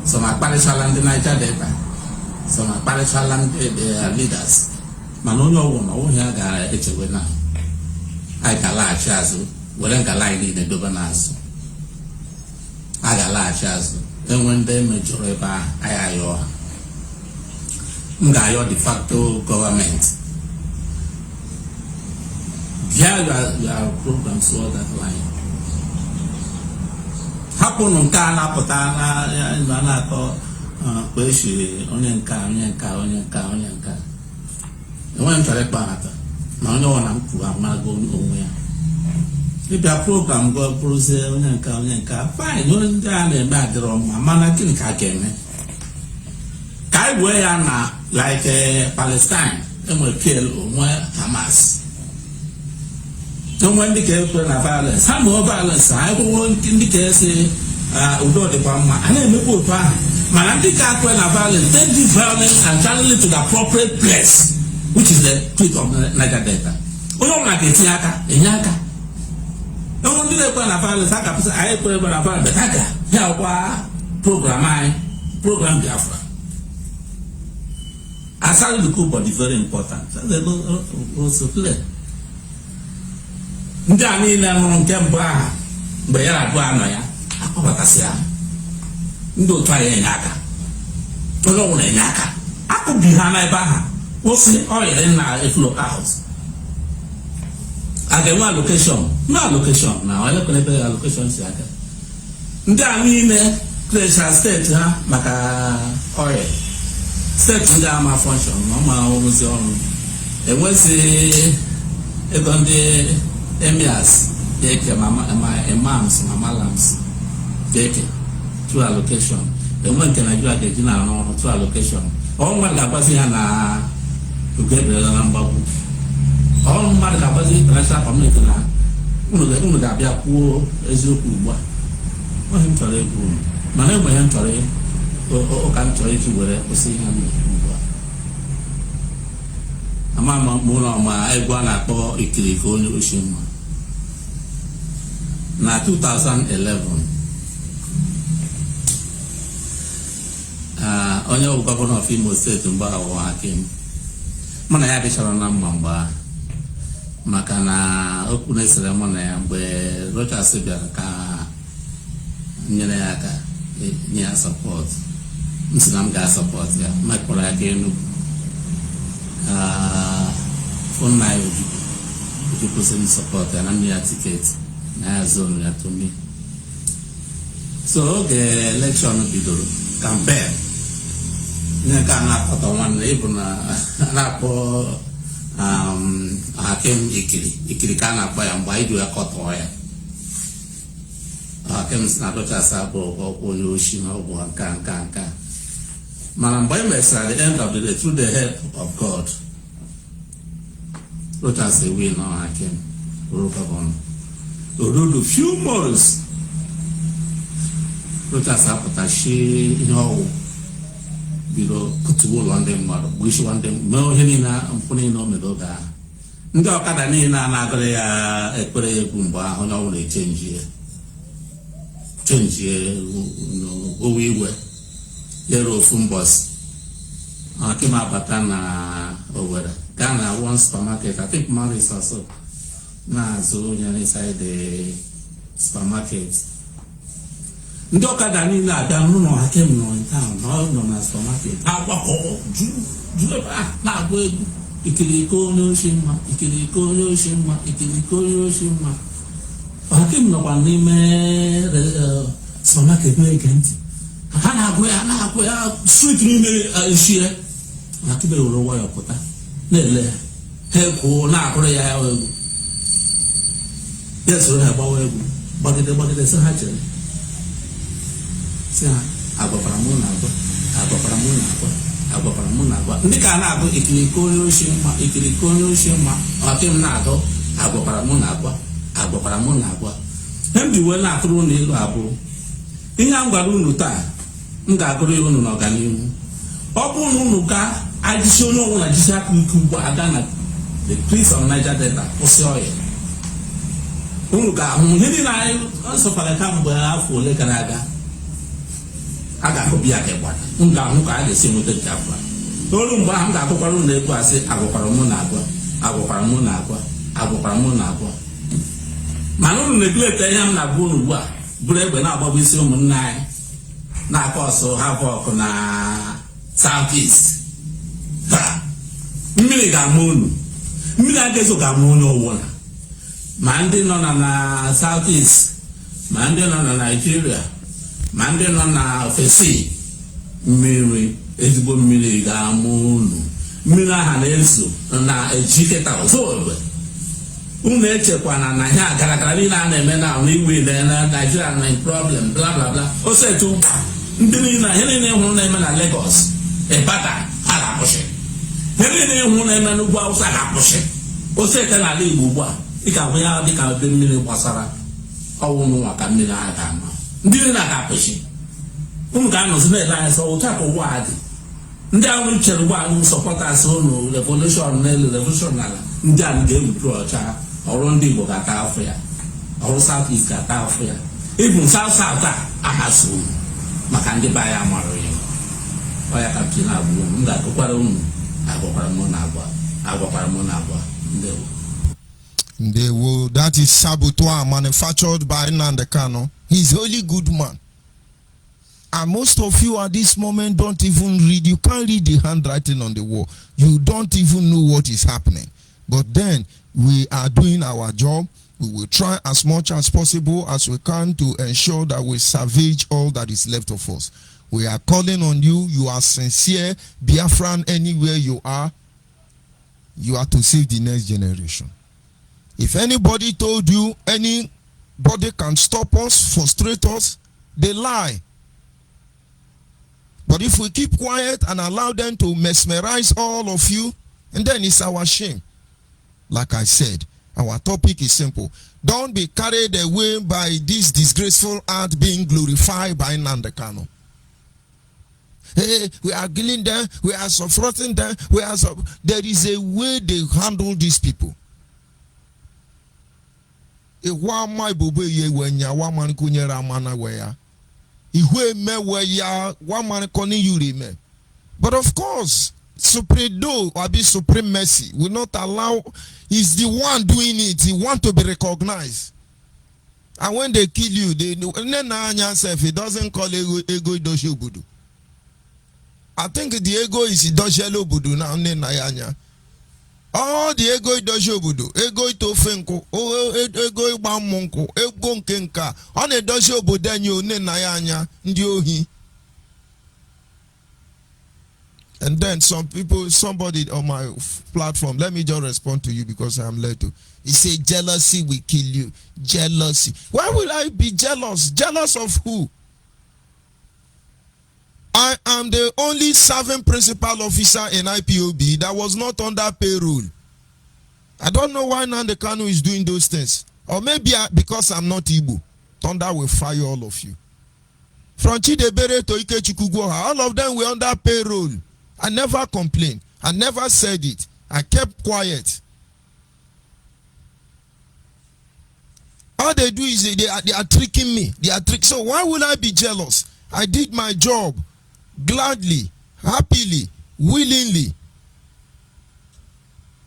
Some are parish land in Niger Delta. Some are parish land leaders. Manono woman, oh, here I get away now. I can lie, Chazo, whatever lie in the Dobanas. I got large as then when they majority I your de facto government. Yeah, you are programs all that line. Happen on Kana Potana and Manako, Onyanka. The one to the Panata. No one I'm going nowhere. If your program go process Onyanka, fine, you don't down and bad wrong, Mana Kilka. Kai Wayana like Palestine, and will kill Hamas. Don't want to kill violence. Some more violence. I won't indicate Udo de Pama. I never put Manandika violence, then this violence and channel it to the appropriate place, which is the tweet of Niger Delta. We don't like it, Yaka. No one did a violence. I put a violence, but program Biafra. I started the coup, but it's very important. They also clear. Ndani na nkemba mgbe ya na-abụ anọ ya akpọbatasị ya ndị otu anyị enye aka onye ọbụla enye aka akụbi ha n'ebe aha kwụsị ọyịrị na eflo house a ga-enwe allocation na onye ebe allocation si aka ndị a niile krecha steeti ha maka ọyị steeti ndị ama function na ọma ọrụzi ọrụ enwezi ego ndị emirs take imams malams take through allocation the one can Nigeria get in through allocation all one that was here na to get the number all man that was international community na unu ga bia kwuo eziokwu ugbu a o him tore egwu mana enwe ya ntore o ka ntore iji were kwụsị ihe ugbu a ama mụ na ma egwu a na-akpọ ikiriko onye ochie mma na 2011 onye bụ gọvanọ of Imo steeti mgbe awụwa Hakim mana ya dịchara na mma mgbe maka na okwu na-esere mụ na ya mgbe Rochas bịara ka nyere ya aka nye ya sọpọt nsị na m ga-asọpọt ya mekpọrọ ya ka Enugu fon na ya Ojukwu sị m sọpọt ya na m ya tiketi na ya zonu ya to me. So oge elekshọn bidoro kampen nye ka na-akpọtọ nwanne ịbụ na na-akpọ Hakim ikiri ka a na-akpọ ya mgbe anyị ji ya kọtọọ ya. Hakim si na Rochas abụ ọkwa onye oshi na ọ bụ nka mana mgbe anyị mesịrị the end of the day through the help of God Rochas win na Hakim bụrụ gọvanọ. Orudu few months Rochas apụtachi ihe ọwụ bido kutuwo ụlọ ndị mmadụ gbuchiwa ndị mee ihe niile mpụ niile o mere oge ahụ. Ndị ọkada niile a na-agụrụ ya ekpere egwu mgbe ahụ onye ọbụla echenjie owe igwe yere ofu mbọsị Hakim abata na Owerri gaa na one supermarket, I think Maris or so, na-azụ onye inside the supermarket. Ndị ọkada niile abịa n'ụlọ Hakim nọ na supermarket agbakọ juru ebe a na-agba egwu ikiriko onye oshi mma, ikiriko onye oshi mma, ikiriko onye oshi mma. Hakim nọkwa n'ime supermarket na-ege ntị ha na-agụ ya sweet n'ime eshie. Hakim were nwayọ pụta na-ele ha ekwu na-akụrụ ya egwu ya soro ha gbawa egwu gbagide sị ha chere sị ha agwakwara mụ na-agwa ndị ka na-agụ ikiriko onye oshi mma, ikiriko onye oshi mma. Hakim na-agụ agwakwara mụ na-agwa ihe m ji wee na-atụrụ unu ilu abụọ ihe a m gwara unu taa m ga-agụrụ ya unu n'ọganihu. Ọ bụrụ na unu ga ajisi onye ọbụla jisi aka ike ugbu aga na the Prince of Niger Delta kwụsị ọya unu ga-ahụ ihe niile anyị sọpara kamgbe afọ ole gara aga a ga-akụbi ya ka ịgbada unu ga-ahụ ka a ga-esi enweta Biafra. Olu mgbe ahụ m ga-akụkwara unu ekwu asị agwakwara mụ na-agwa mana unu na-ebileta ihe m na-agwa unu ugbu a bụrụ egbe na-agbagbu isi ụmụnne anyị na-akọ ọsọ havok na South East. Mmiri ga-ama unu, mmiri agaghị ga-ama onye ọwụla ma ndị nọ na South East ma ndị nọ na Nigeria ma ndị nọ na ofesi. Mmiri ezigbo mmiri ga-ama unu. Mmiri aha na-eso na ejiketa ọzọ egbe. Unu echekwana na ihe agara niile a na-eme na iwe na Nigeria na problem bla bla bla. O setu ndị niile ihe niile hụrụ na-eme na Lagos Ebata ha ga-akwụsị. Ihe niile hụrụ na-eme n'ugwu Awụsa ga-akwụsị. O sete n'ala Igbo ugbu a dịka ahụ ya dịka ebe mmiri gbasara ọwụ n'ụwa ka mmiri ahụ ga-ama. Ndị niile ga-akwụsị. Unu ga-anọzi na-ele anya sọ ụta ka ụwa dị. Ndị ahụ chere ugbu a sọpọtas unu revolushọn n'elu revolushọn n'ala ndị a ga-ewutu ọcha. Ọrụ ndị Igbo ga-ata afọ ya, ọrụ South East ga-ata afọ ya. Ịbụ South a ahasụ unu maka ndị be anyị amarụ ya. Ọ ya ka m na-agwa unu m ga-akụkwara unu agwakwara mụ na-agwa Ndewo. That is Saboteur manufactured by Nnamdi Kanu. He's a really good man. And most of you at this moment don't even read. You can't read the handwriting on the wall. You don't even know what is happening. But then we are doing our job. We will try as much as possible as we can to ensure that we salvage all that is left of us. We are calling on you. You are sincere. Biafran, anywhere you are to save the next generation. If anybody told you anybody can stop us, frustrate us, they lie. But if we keep quiet and allow them to mesmerize all of you, and then it's our shame. Like I said, our topic is simple. Don't be carried away by this disgraceful act being glorified by Nnamdi Kanu. Hey, we are killing them, we are supporting them, there is a way they handle these people. But of course, Supredo or be supremacy will not allow. He's the one doing it. He want to be recognized. And when they kill you, they know. And then he doesn't call ego idoshe obodo. I think the ego is idoshe obodo now. Oh, the ego idoshe obodo, ego itofenko, ego igbamonko, ego nkenka. On idoshe obodo enyo ne nayanya ndi ohi. And then somebody on my platform, let me just respond to you because I'm led to. He said, jealousy will kill you. Jealousy. Why will I be jealous? Jealous of who? I am the only serving principal officer in IPOB that was not under payroll. I don't know why Nnamdi Kanu is doing those things. Or maybe because I'm not Igbo. Thunder will fire all of you. From Chidebere to Ikechukwu, all of them were under payroll. I never complained. I never said it. I kept quiet. All they do is they are tricking me. So why will I be jealous? I did my job gladly, happily, willingly.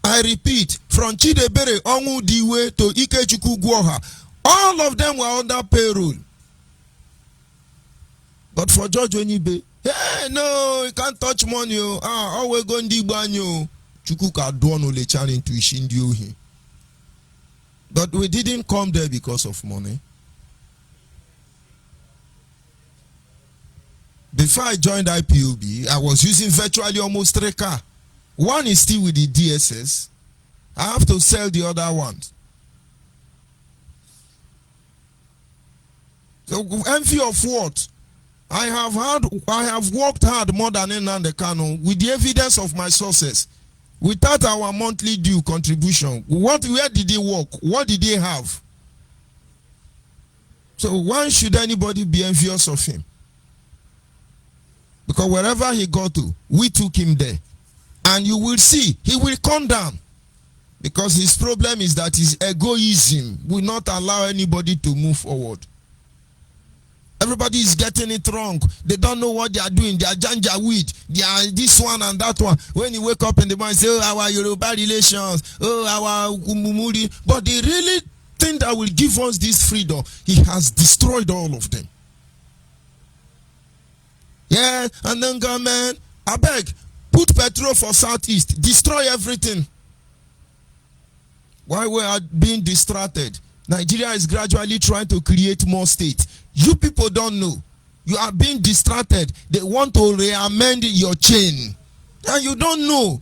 I repeat, from Chidebere Onwu Diwe to Ikechukwu, all of them were under payroll. But for George Onyeibe, hey, no, you can't touch money. Always go ndi banyo. Chukuka dono le challenge to Ishindiohi. But we didn't come there because of money. Before I joined IPOB, I was using virtually almost 3 cars. One is still with the DSS. I have to sell the other one. So envy of what? I have worked hard more than Nnamdi Kanu with the evidence of my sources. Without our monthly due contribution, where did they work? What did they have? So why should anybody be envious of him? Because wherever he got to, we took him there. And you will see, he will come down. Because his problem is that his egoism will not allow anybody to move forward. Everybody is getting it wrong. They don't know what they are doing. They are janja weed. They are this one and that one. When you wake up in the morning, say, oh, our Yoruba relations, oh, our Kumumuri. But the really thing that will give us this freedom, he has destroyed all of them. Yeah, and then government, I beg, put petrol for Southeast, destroy everything. While we are being distracted, Nigeria is gradually trying to create more states. You people don't know. You are being distracted. They want to re-amend your chain. And you don't know.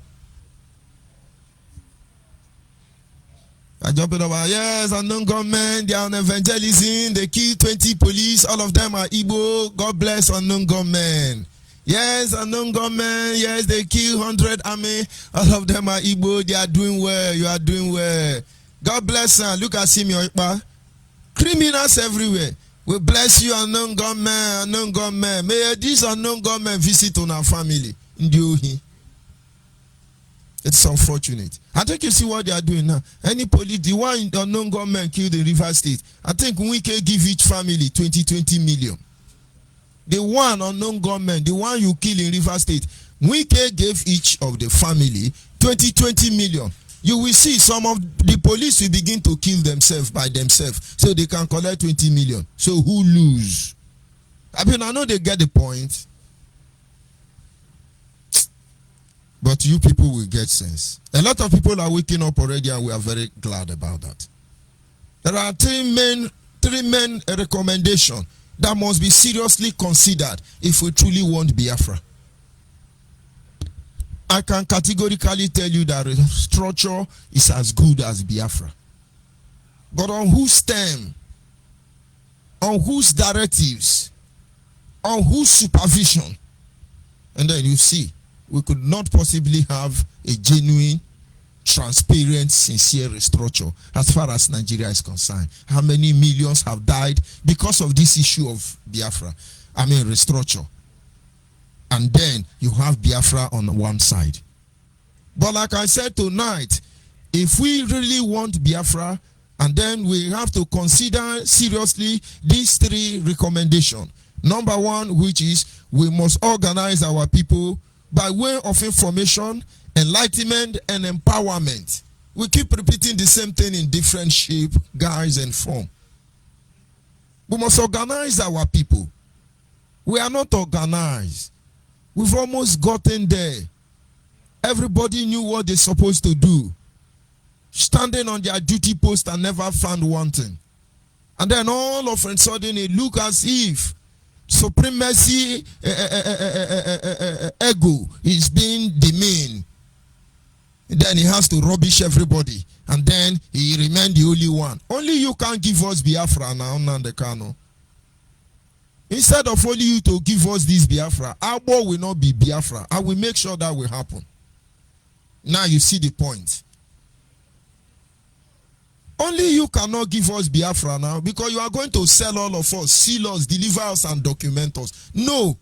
I jump it over. Yes, unknown government. They are on evangelism. They kill 20 police. All of them are Igbo. God bless unknown government. Yes, unknown government. Yes, they kill 100 army. All of them are Igbo. They are doing well. You are doing well. God bless them. Look at Simeon. Criminals everywhere. We bless you, unknown government, unknown government. May this unknown government visit on our family. It's unfortunate. I think you see what they are doing now. Any police, the one unknown government killed in River State. I think we can give each family 20 million. The one unknown government, the one you kill in River State, we can give each of the family 20 million. You will see some of the police will begin to kill themselves by themselves so they can collect 20 million. So who lose? I mean, I know they get the point. But you people will get sense. A lot of people are waking up already and we are very glad about that. There are three main recommendations that must be seriously considered if we truly want Biafra. I can categorically tell you that structure is as good as Biafra. But on whose stem, on whose directives, on whose supervision, and then you see, we could not possibly have a genuine, transparent, sincere restructure as far as Nigeria is concerned. How many millions have died because of this issue of Biafra? I mean, restructure. And then you have Biafra on one side. But like I said tonight, if we really want Biafra, and then we have to consider seriously these 3 recommendations. Number 1, which is we must organize our people by way of information, enlightenment, and empowerment. We keep repeating the same thing in different shape, guise, and form. We must organize our people. We are not organized. We've almost gotten there. Everybody knew what they're supposed to do, standing on their duty post and never found one thing. And then all of a sudden it look as if supremacy ego is being demeaned. Then he has to rubbish everybody, and then he remain the only one. Only you can give us Biafra now, Nandekano. Instead of only you to give us this Biafra, our war will not be Biafra. I will make sure that will happen. Now you see the point. Only you cannot give us Biafra now, because you are going to sell all of us, seal us, deliver us, and document us. No.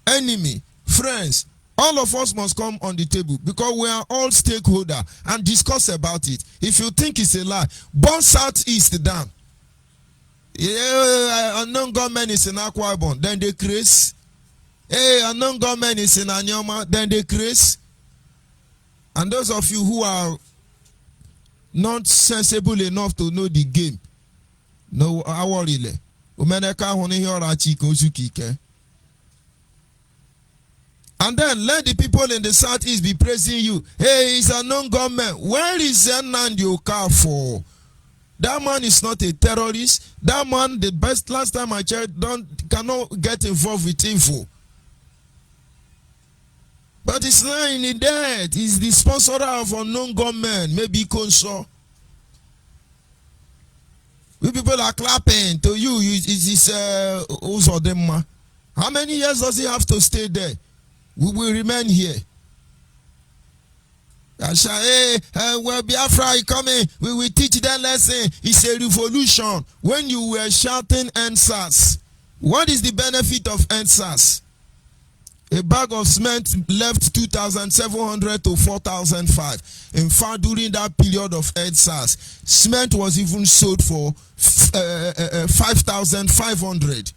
Enemy, friends, all of us must come on the table, because we are all stakeholders, and discuss about it. If you think it's a lie, burn Southeast down. Yeah, unknown government is in Akwa Ibom, then they craze. Hey, unknown government is in Anyoma, then they craze. And those of you who are not sensible enough to know the game, no, I worry. And then let the people in the Southeast be praising you. Hey, it's a non-government. Where is Nnamdi Okafor? That man is not a terrorist. That man, the best last time I checked, cannot get involved with info. But it's not in the debt. He's the sponsor of unknown government, maybe Conso. We people are clapping to you. It's Uzodema. How many years does he have to stay there? We will remain here. Well, Biafra is coming. We will teach that lesson. It's a revolution. When you were shouting NSAS, what is the benefit of NSAS? A bag of cement left 2,700 to 4,005. In fact, during that period of NSAS, cement was even sold for 5,500.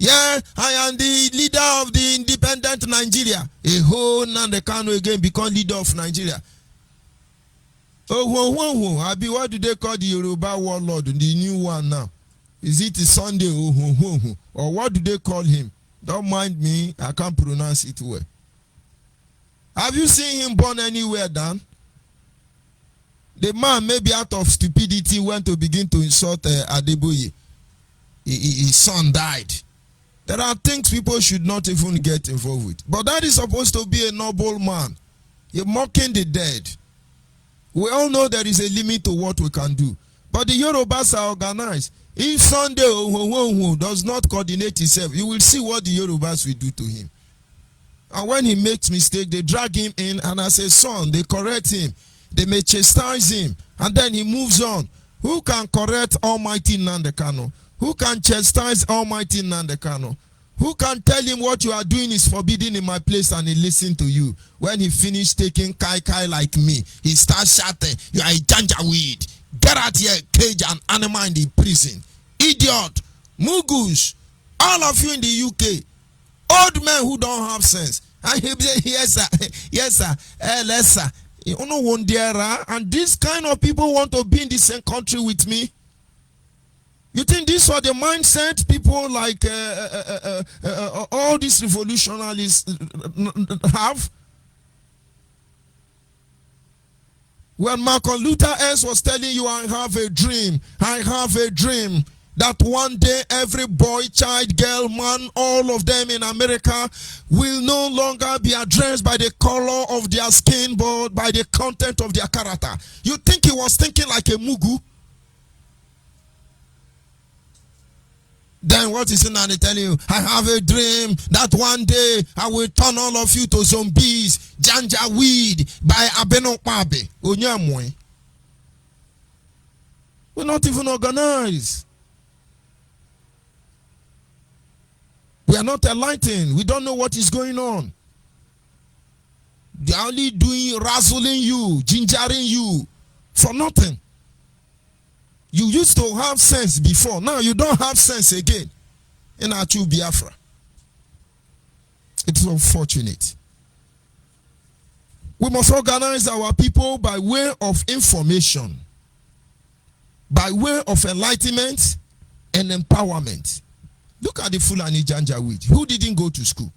Yeah, I am the leader of the independent Nigeria. A whole Nandekano again become leader of Nigeria. Oh, Abi, what do they call the Yoruba warlord, the new one now? Is it Sunday? Or what do they call him? Don't mind me, I can't pronounce it well. Have you seen him born anywhere, Dan? The man, maybe out of stupidity, went to begin to insult Adeboye. His son died. There are things people should not even get involved with. But that is supposed to be a noble man. You're mocking the dead. We all know there is a limit to what we can do. But the Yorubas are organized. If Sunday does not coordinate himself, you will see what the Yorubas will do to him. And when he makes mistake, they drag him in, and as a son, they correct him. They may chastise him, and then he moves on. Who can correct Almighty Nandekano? Who can chastise Almighty Nandekano? Who can tell him what you are doing is forbidden in my place, and he listen to you? When he finished taking kai like me, he starts shouting, you are a janjaweed. Get out here, cage an animal in the prison. Idiot, mugus, all of you in the UK, old men who don't have sense. And he say, yes sir, yes sir, yes sir. You know one there, and this kind of people want to be in the same country with me. You think this was the mindset people like all these revolutionaries have? When Martin Luther S was telling you, I have a dream that one day every boy, child, girl, man, all of them in America will no longer be addressed by the color of their skin, but by the content of their character. You think he was thinking like a mugu? Then what is it now? They tell you, I have a dream that one day I will turn all of you to zombies, janja weed by Abeno Pabe. We're not even organized. We are not enlightened. We don't know what is going on. They are only doing razzling you, gingering you for nothing. You used to have sense before. Now you don't have sense again. In Achu Biafra. It's unfortunate. We must organize our people by way of information, by way of enlightenment and empowerment. Look at the Fulani Janjaweed, who didn't go to school.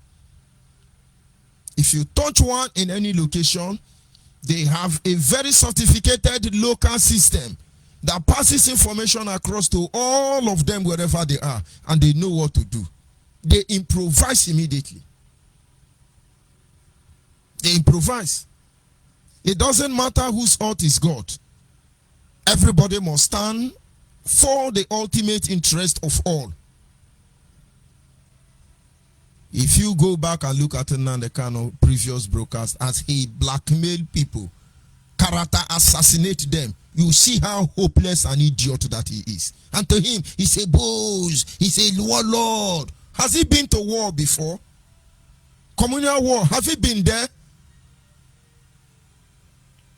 If you touch one in any location, they have a very sophisticated local system that passes information across to all of them wherever they are, and they know what to do. They improvise immediately. They improvise. It doesn't matter whose ought is God. Everybody must stand for the ultimate interest of all. If you go back and look at Nnamdi Kanu previous broadcast as he blackmailed people, character assassinate them, you see how hopeless and idiot that he is. And to him, he's a boss, he's a warlord. Has he been to war before? Communal war, have he been there?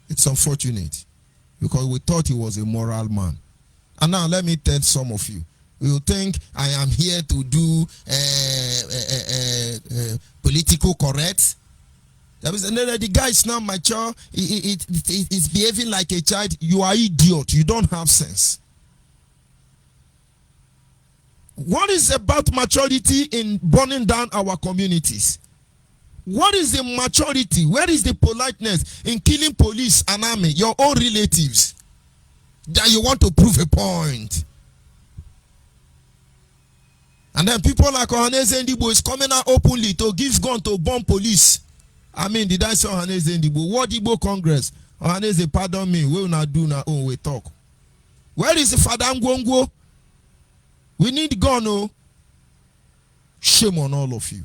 It's unfortunate because we thought he was a moral man. And now let me tell some of you. You think I am here to do political correct? The guy is not mature. He's behaving like a child. You are idiot. You don't have sense. What is about maturity in burning down our communities? What is the maturity? Where is the politeness in killing police and army, your own relatives, that you want to prove a point? And then people like Onyeibe Ndibo is coming out openly to give gun to bomb police. I mean, did I say Onyeibe Ndibo? What Igbo Congress? Onyeibe, pardon me, we will not do now. Oh, we talk. Where is the Father Ngwongwo? We need gun, oh. Shame on all of you.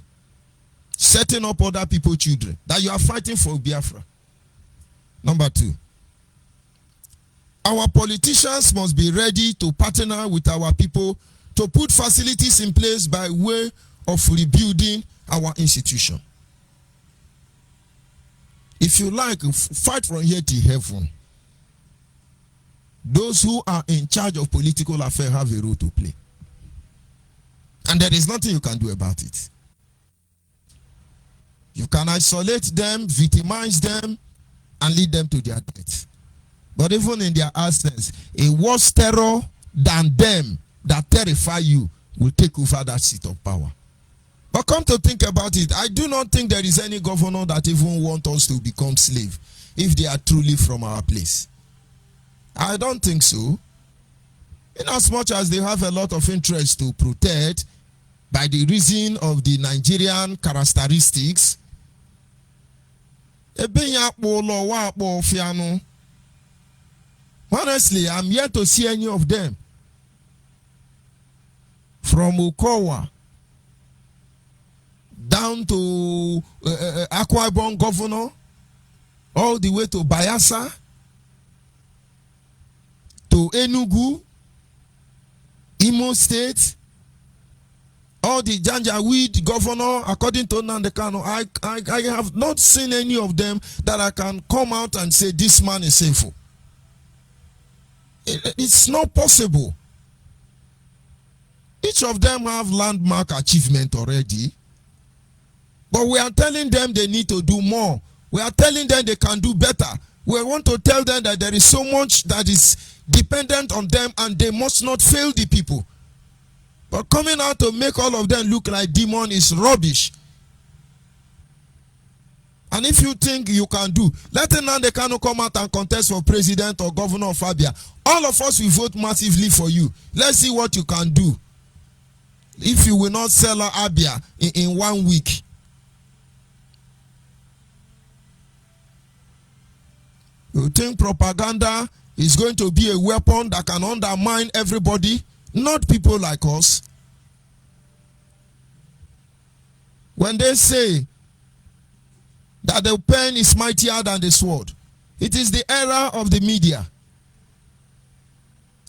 Setting up other people's children that you are fighting for Biafra. Number 2. Our politicians must be ready to partner with our people to put facilities in place by way of rebuilding our institution. If you like, fight from here to heaven. Those who are in charge of political affairs have a role to play. And there is nothing you can do about it. You can isolate them, victimize them, and lead them to their death. But even in their absence, a worse terror than them that terrify you will take over that seat of power. But come to think about it, I do not think there is any governor that even wants us to become slave if they are truly from our place. I don't think so. In as much as they have a lot of interest to protect by the reason of the Nigerian characteristics, honestly, I'm yet to see any of them. From Okowa down to Akwa Ibom governor, all the way to Bayelsa, to Enugu, Imo State, all the Janjaweed governor, according to Nnamdi Kanu, I have not seen any of them that I can come out and say this man is sinful. It's not possible. Each of them have landmark achievement already. But we are telling them they need to do more. We are telling them they can do better. We want to tell them that there is so much that is dependent on them and they must not fail the people. But coming out to make all of them look like demons is rubbish. And if you think you can do, let Nnamdi Kanu come out and contest for president or governor of Abia. All of us will vote massively for you. Let's see what you can do. If you will not sell Abia in 1 week. You think propaganda is going to be a weapon that can undermine everybody? Not people like us. When they say that the pen is mightier than the sword, it is the era of the media.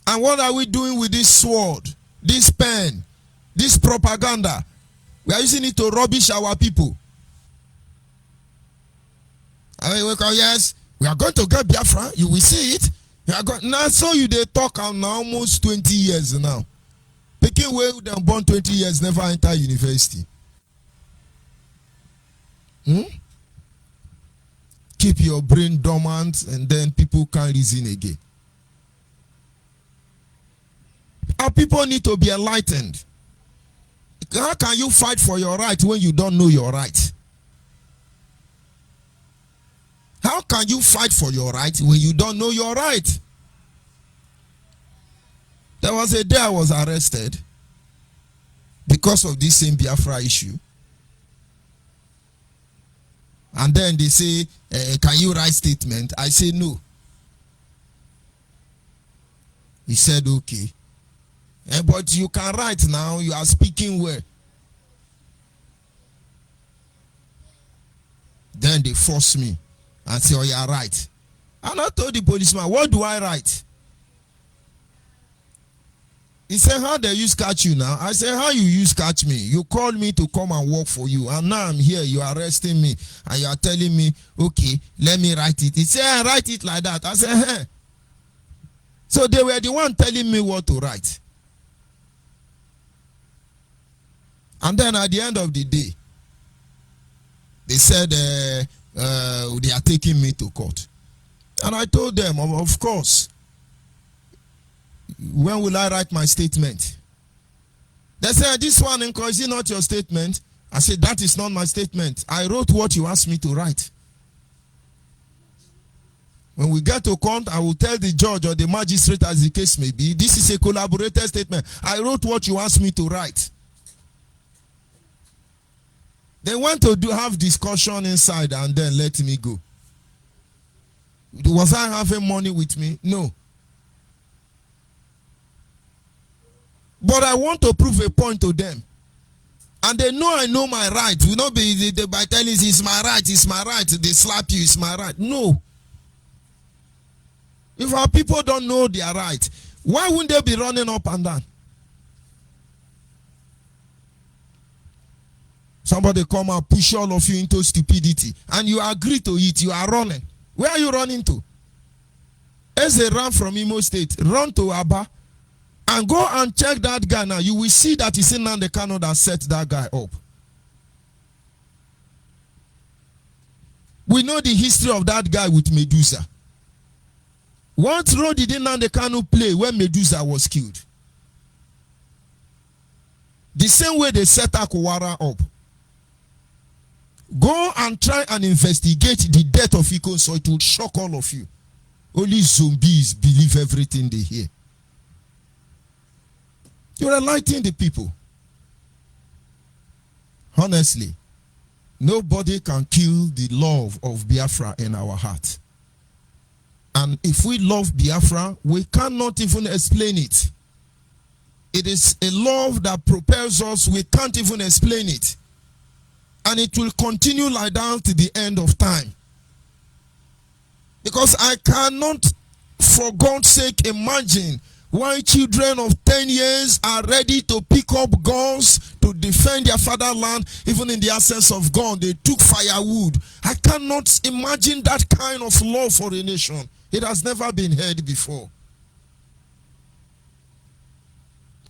And what are we doing with this sword, this pen, this propaganda? We are using it to rubbish our people. I mean, yes, we are going to get Biafra. You will see it. Now, so you they talk now almost 20 years now. Picking where them born 20 years never enter university. Keep your brain dormant, and then people can't reason again. Our people need to be enlightened. How can you fight for your right when you don't know your right? How can you fight for your right when you don't know your right? There was a day I was arrested because of this same Biafra issue. And then they say, can you write statement? I say no. He said, okay. But you can write now, you are speaking well. Then they force me and say, oh, you are right. And I told the policeman, what do I write? He said, how they use catch you now? I said, how you use catch me? You called me to come and work for you. And now I'm here, you are arresting me. And you are telling me, okay, let me write it. He said, write it like that. I said, hey. So they were the one telling me what to write. And then at the end of the day, they said they are taking me to court. And I told them, of course, when will I write my statement? They said, this one, is it not your statement? I said, that is not my statement. I wrote what you asked me to write. When we get to court, I will tell the judge or the magistrate, as the case may be, this is a collaborated statement. I wrote what you asked me to write. They went to have discussion inside and then let me go. Was I having money with me? No. But I want to prove a point to them. And they know I know my right. Will not be by telling it's my right, it's my right. They slap you, it's my right. No. If our people don't know their right, why wouldn't they be running up and down? Somebody come and push all of you into stupidity, and you agree to it, you are running. Where are you running to? As they ran from Imo State, run to Aba, and go and check that guy now. You will see that it's in the Kano that set that guy up. We know the history of that guy with Medusa. What role did Nnamdi Kanu play when Medusa was killed? The same way they set Akowara up. Go and try and investigate the death of Iko, so it will shock all of you. Only zombies believe everything they hear. You're enlightening the people. Honestly, nobody can kill the love of Biafra in our heart. And if we love Biafra, we cannot even explain it. It is a love that propels us. We can't even explain it. And it will continue like that to the end of time. Because I cannot, for God's sake, imagine why children of 10 years are ready to pick up guns to defend their fatherland. Even in the absence of gun, they took firewood. I cannot imagine that kind of love for a nation. It has never been heard before.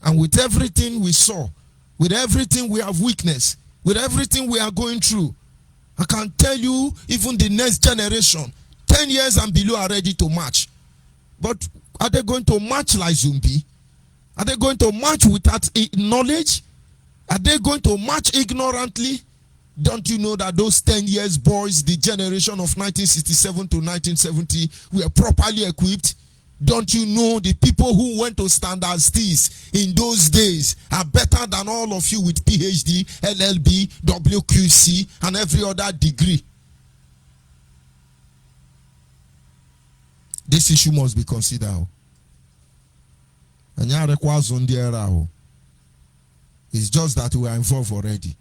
And with everything we saw, with everything we have witnessed, with everything we are going through, I can tell you, even the next generation, 10 years and below, are ready to march. But are they going to march like zombie? Are they going to march without knowledge? Are they going to march ignorantly? Don't you know that those 10 years boys, the generation of 1967 to 1970, were properly equipped? Don't you know the people who went to standard steeds in those days are better than all of you with PhD, LLB, WQC, and every other degree? This issue must be considered. And it's just that we are involved already.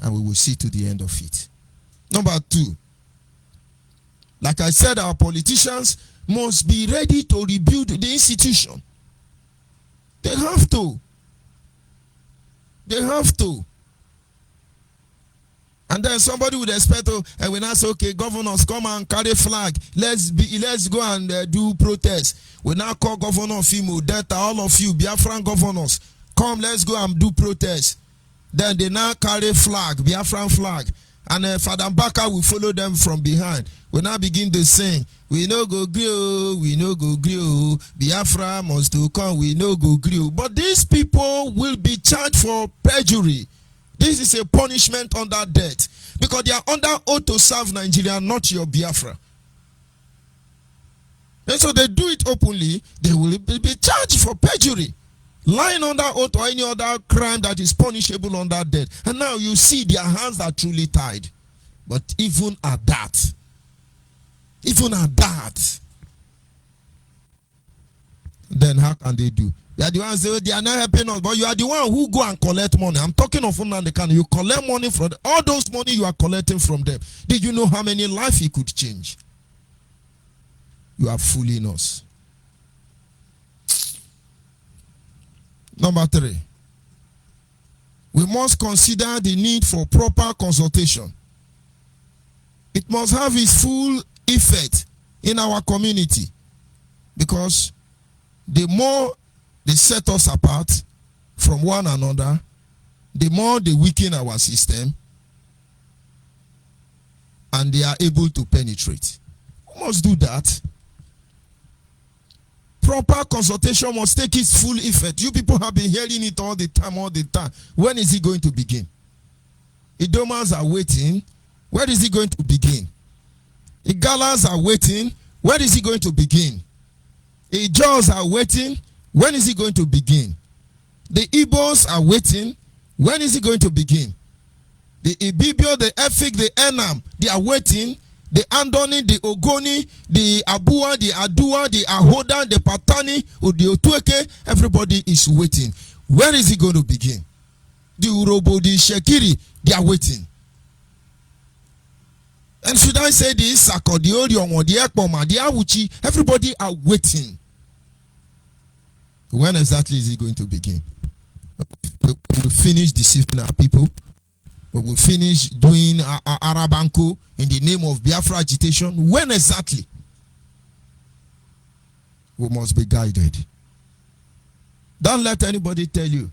And we will see to the end of it. Number 2. Like I said, our politicians must be ready to rebuild the institution. They have to. They have to. And then somebody would expect to, and when I say, okay, governors, come and carry flag. Let's go and do protest. We now call Governor of Imo, Delta, all of you, Biafran governors, come, let's go and do protest. Then they now carry flag, Biafran flag. And Father Mbaka will follow them from behind. We now begin to sing. We no go grill, we no go grill. Biafra must to come, we no go grill. But these people will be charged for perjury. This is a punishment under death. Because they are under oath to serve Nigeria, not your Biafra. And so they do it openly, they will be charged for perjury. Lying under oath or any other crime that is punishable under death. And now you see their hands are truly tied. But even at that, then how can they do? They are the ones say they are not helping us, but you are the one who go and collect money. I'm talking of Nnamdi. You collect money from them. All those money you are collecting from them. Did you know how many lives he could change? You are fooling us. Number 3, we must consider the need for proper consultation. It must have its full effect in our community, because the more they set us apart from one another, the more they weaken our system and they are able to penetrate. We must do that. Proper consultation must take its full effect. You people have been hearing it all the time. When is it going to begin? Idomans are waiting. Where is it going to begin? Igalas are waiting. Where is it going to begin? Ijaws are waiting. When is it going to begin? The Igbos are waiting. When is it going to begin? The Ibibio, the Efik, the Enam, they are waiting. The Andoni, the Ogoni, the Abua, the Adua, the Ahoda, the Patani, the Otueke, everybody is waiting. Where is it going to begin? The Urobo, the Shekiri, they are waiting. And should I say the Isako, the Oriongo, the Ekpoma, the Awuchi, everybody are waiting. When exactly is it going to begin? We will finish deceiving our people. We will finish doing Arabanko in the name of Biafra agitation. When exactly? We must be guided. Don't let anybody tell you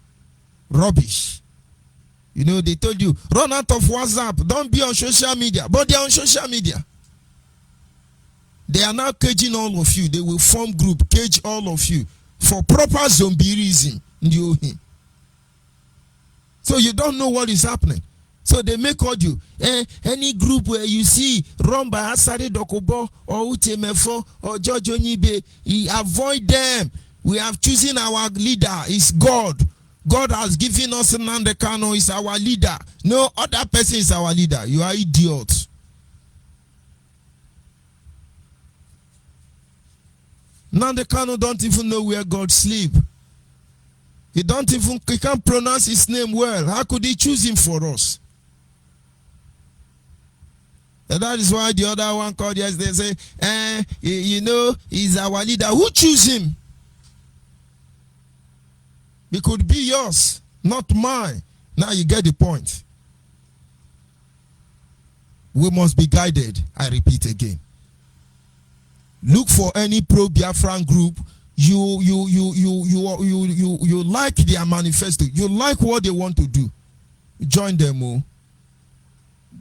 rubbish. You know, they told you, run out of WhatsApp. Don't be on social media. But they are on social media. They are now caging all of you. They will form group, cage all of you for proper zombieism. So you don't know what is happening. So they make audio. Any group where you see run by Asari Dokubo or Utemefo or George Onyeibe, avoid them. We have chosen our leader. It's God. God has given us Nnamdi Kanu is our leader. No other person is our leader. You are idiots. Nnamdi Kanu don't even know where God sleep. He can't pronounce his name well. How could he choose him for us? And that is why the other one called yesterday say, you know, he's our leader. Who choose him? It could be yours, not mine. Now you get the point. We must be guided. I repeat again. Look for any pro-Biafran group. You like their manifesto. You like what they want to do. Join them, oh.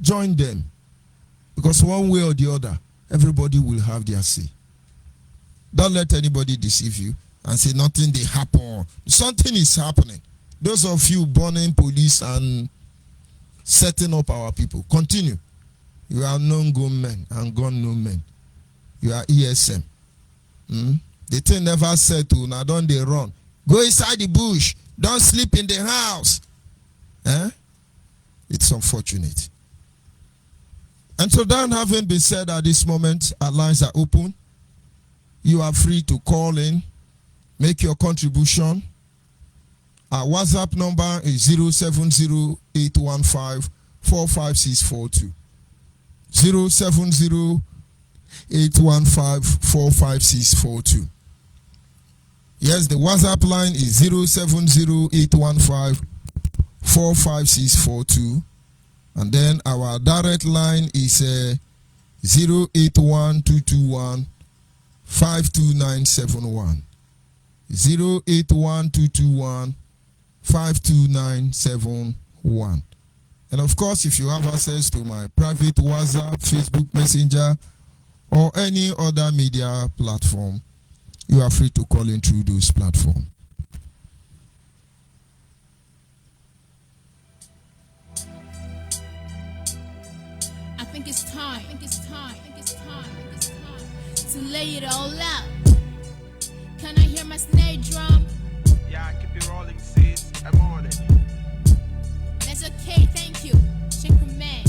Join them. Because one way or the other, everybody will have their say. Don't let anybody deceive you and say nothing they happen. Something is happening. Those of you burning police and setting up our people, continue. You are non-gun men and gun-known men. You are ESM. The thing never settle. Now don't they run? Go inside the bush. Don't sleep in the house. It's unfortunate. And so that having been said at this moment, our lines are open. You are free to call in, make your contribution. Our WhatsApp number is 070-815-45642. 070-815-45642. Yes, the WhatsApp line is 070-815-45642. And then our direct line is 081-221-52971. 081-221-52971. And of course, if you have access to my private WhatsApp, Facebook Messenger, or any other media platform, you are free to call in through those platforms. I think it's time to lay it all out. Can I hear my snare drum? Yeah, keep it rolling, sis. I'm on it. That's okay, thank you. Check the man.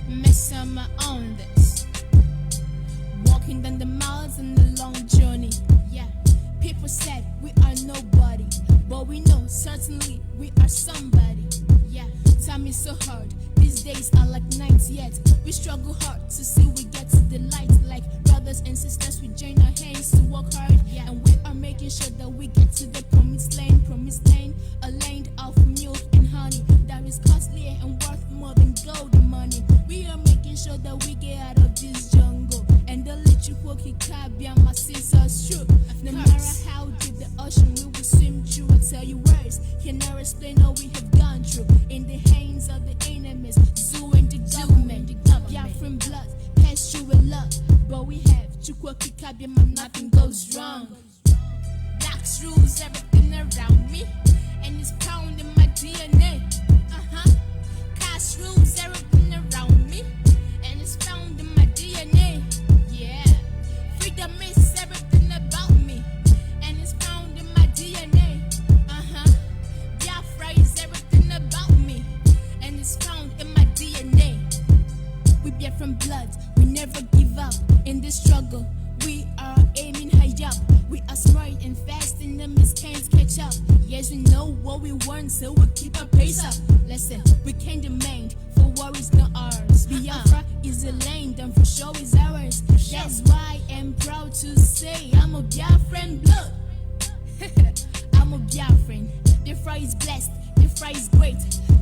Mess on my own this. Walking down the miles on the long journey. Yeah, people said we are nobody, but we know certainly we are somebody. Yeah, time is so hard. These days are like nights, yet we struggle hard to see we get to the light. Like brothers and sisters, we join our hands to work hard. Yeah, and we are making sure that we get to the promised land, a land of milk and honey that is costlier and worth more than gold and money. We are making sure that we get out of this jungle and the little quirky cabia, my sisters true. No matter how deep the ocean, we will swim through. I tell you words, can never explain all we have gone through. In the hands of the enemies, zoo and the government, Biafra blood, pass through with love. But we have to quirky cabia, nothing goes wrong. Blacks rules everything around me, and it's found in my DNA. Cash rules everything around me, and it's found in my DNA. Yeah, freedom is everything about me, and it's found in my DNA. Biafra is everything about me, and it's found in my DNA. We bear from blood, we never give up in this struggle. We are aiming high up. We are smart and fast, and the miss can't catch up. Yes, we know what we want, so we keep our pace up. Listen, we can't demand for what is not ours. Biafra is a land, and for sure is ours. That's why I'm proud to say I'm a Biafran blood. I'm a Biafran. The fry is blessed, the fry is great.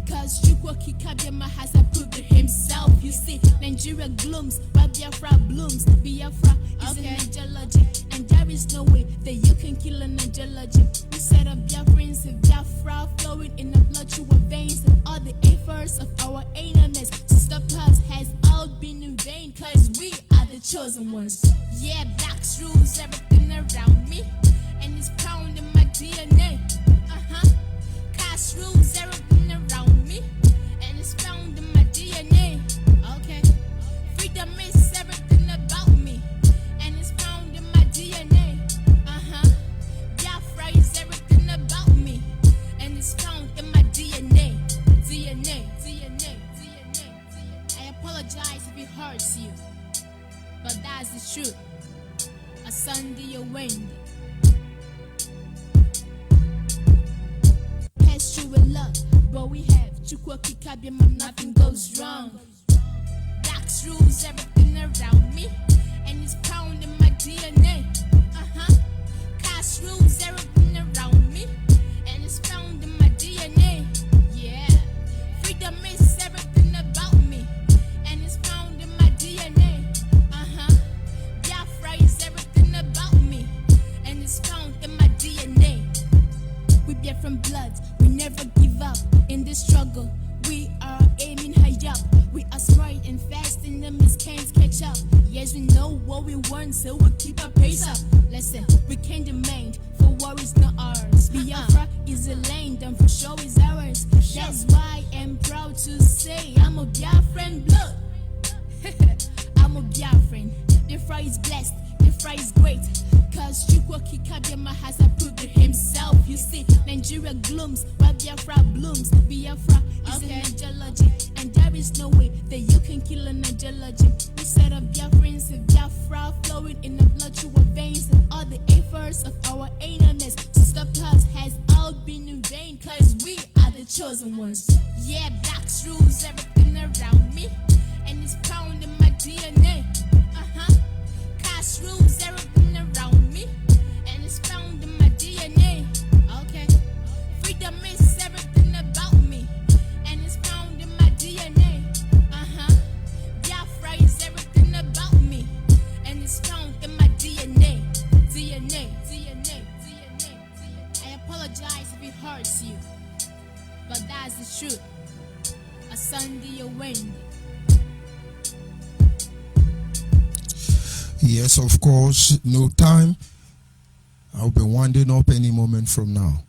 Cause Chukwuka Kabiyama has approved it himself. You see, Nigeria glooms while Biafra blooms. Biafra is an ideology, and there is no way that you can kill an ideology. We set up Biafrans of Biafra flowing in the blood through our veins, and all the efforts of our enemies to stop us has all been in vain. Cause we are the chosen ones. Yeah, blacks rules everything around me, and it's found in my DNA. Cash rules everything around me, and it's found in my DNA. Okay, freedom is everything about me, and it's found in my DNA. Biafra is everything about me, and it's found in my DNA. DNA. I apologize if it hurts you, but that's the truth. A Sunday, a wind. Pass through with love, but we have Chukwuka Kabiyama, nothing goes wrong. Blacks rules everything around me, and it's found in my DNA. Cash rules everything around me, and it's found in my DNA. Yeah, freedom is everything about me, and it's found in my DNA. Biafra is everything about me, and it's found in my DNA. We bear from blood, we never give up in this struggle. We are aiming high up. We are smart and fast, and the miss can't catch up. Yes, we know what we want, so we keep our pace up. Listen, we can't demand for what is not ours. Biafra is a land, and for sure is ours. That's why I'm proud to say I'm a Biafran blood. I'm a Biafran. The fry is blessed, the fry is great. Cause Chukwuka Kabiyama has approved it himself. You see, Nigeria glooms while Biafra blooms. Biafra is an ideology, and there is no way that you can kill an ideology. We set up Biafrans of Biafra flowing in the blood through our veins, and all the efforts of our enemies to stop us has all been in vain. Cause we are the chosen ones. Yeah, blacks rules everything around me, and it's found in my DNA. Cash rules everything around me, and it's found in my DNA. Okay, freedom is everything about me, and it's found in my DNA. Biafra is everything about me, and it's found in my DNA. DNA. I apologize if it hurts you, but that that's the truth. A Sunday a wind. Yes, of course, no time. I'll be winding up any moment from now.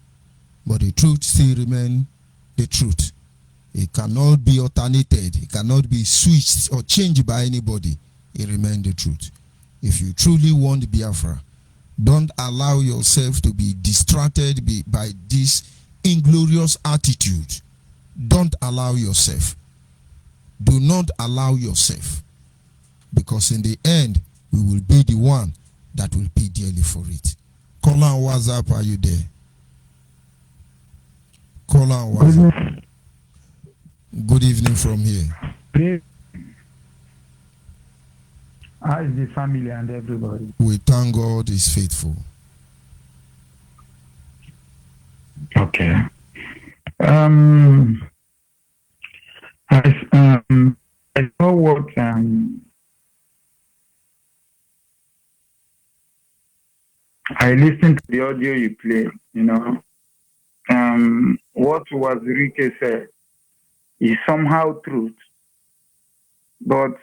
But the truth still remains the truth. It cannot be alternated. It cannot be switched or changed by anybody. It remains the truth. If you truly want Biafra, don't allow yourself to be distracted by this inglorious attitude. Don't allow yourself. Do not allow yourself. Because in the end, we will be the one that will pay dearly for it. Call on WhatsApp, are you there? Call on WhatsApp. Good evening from here. How is the family and everybody? We thank God is faithful. Okay. I saw what I listened to the audio you played, you know. What was Rike said is somehow truth. But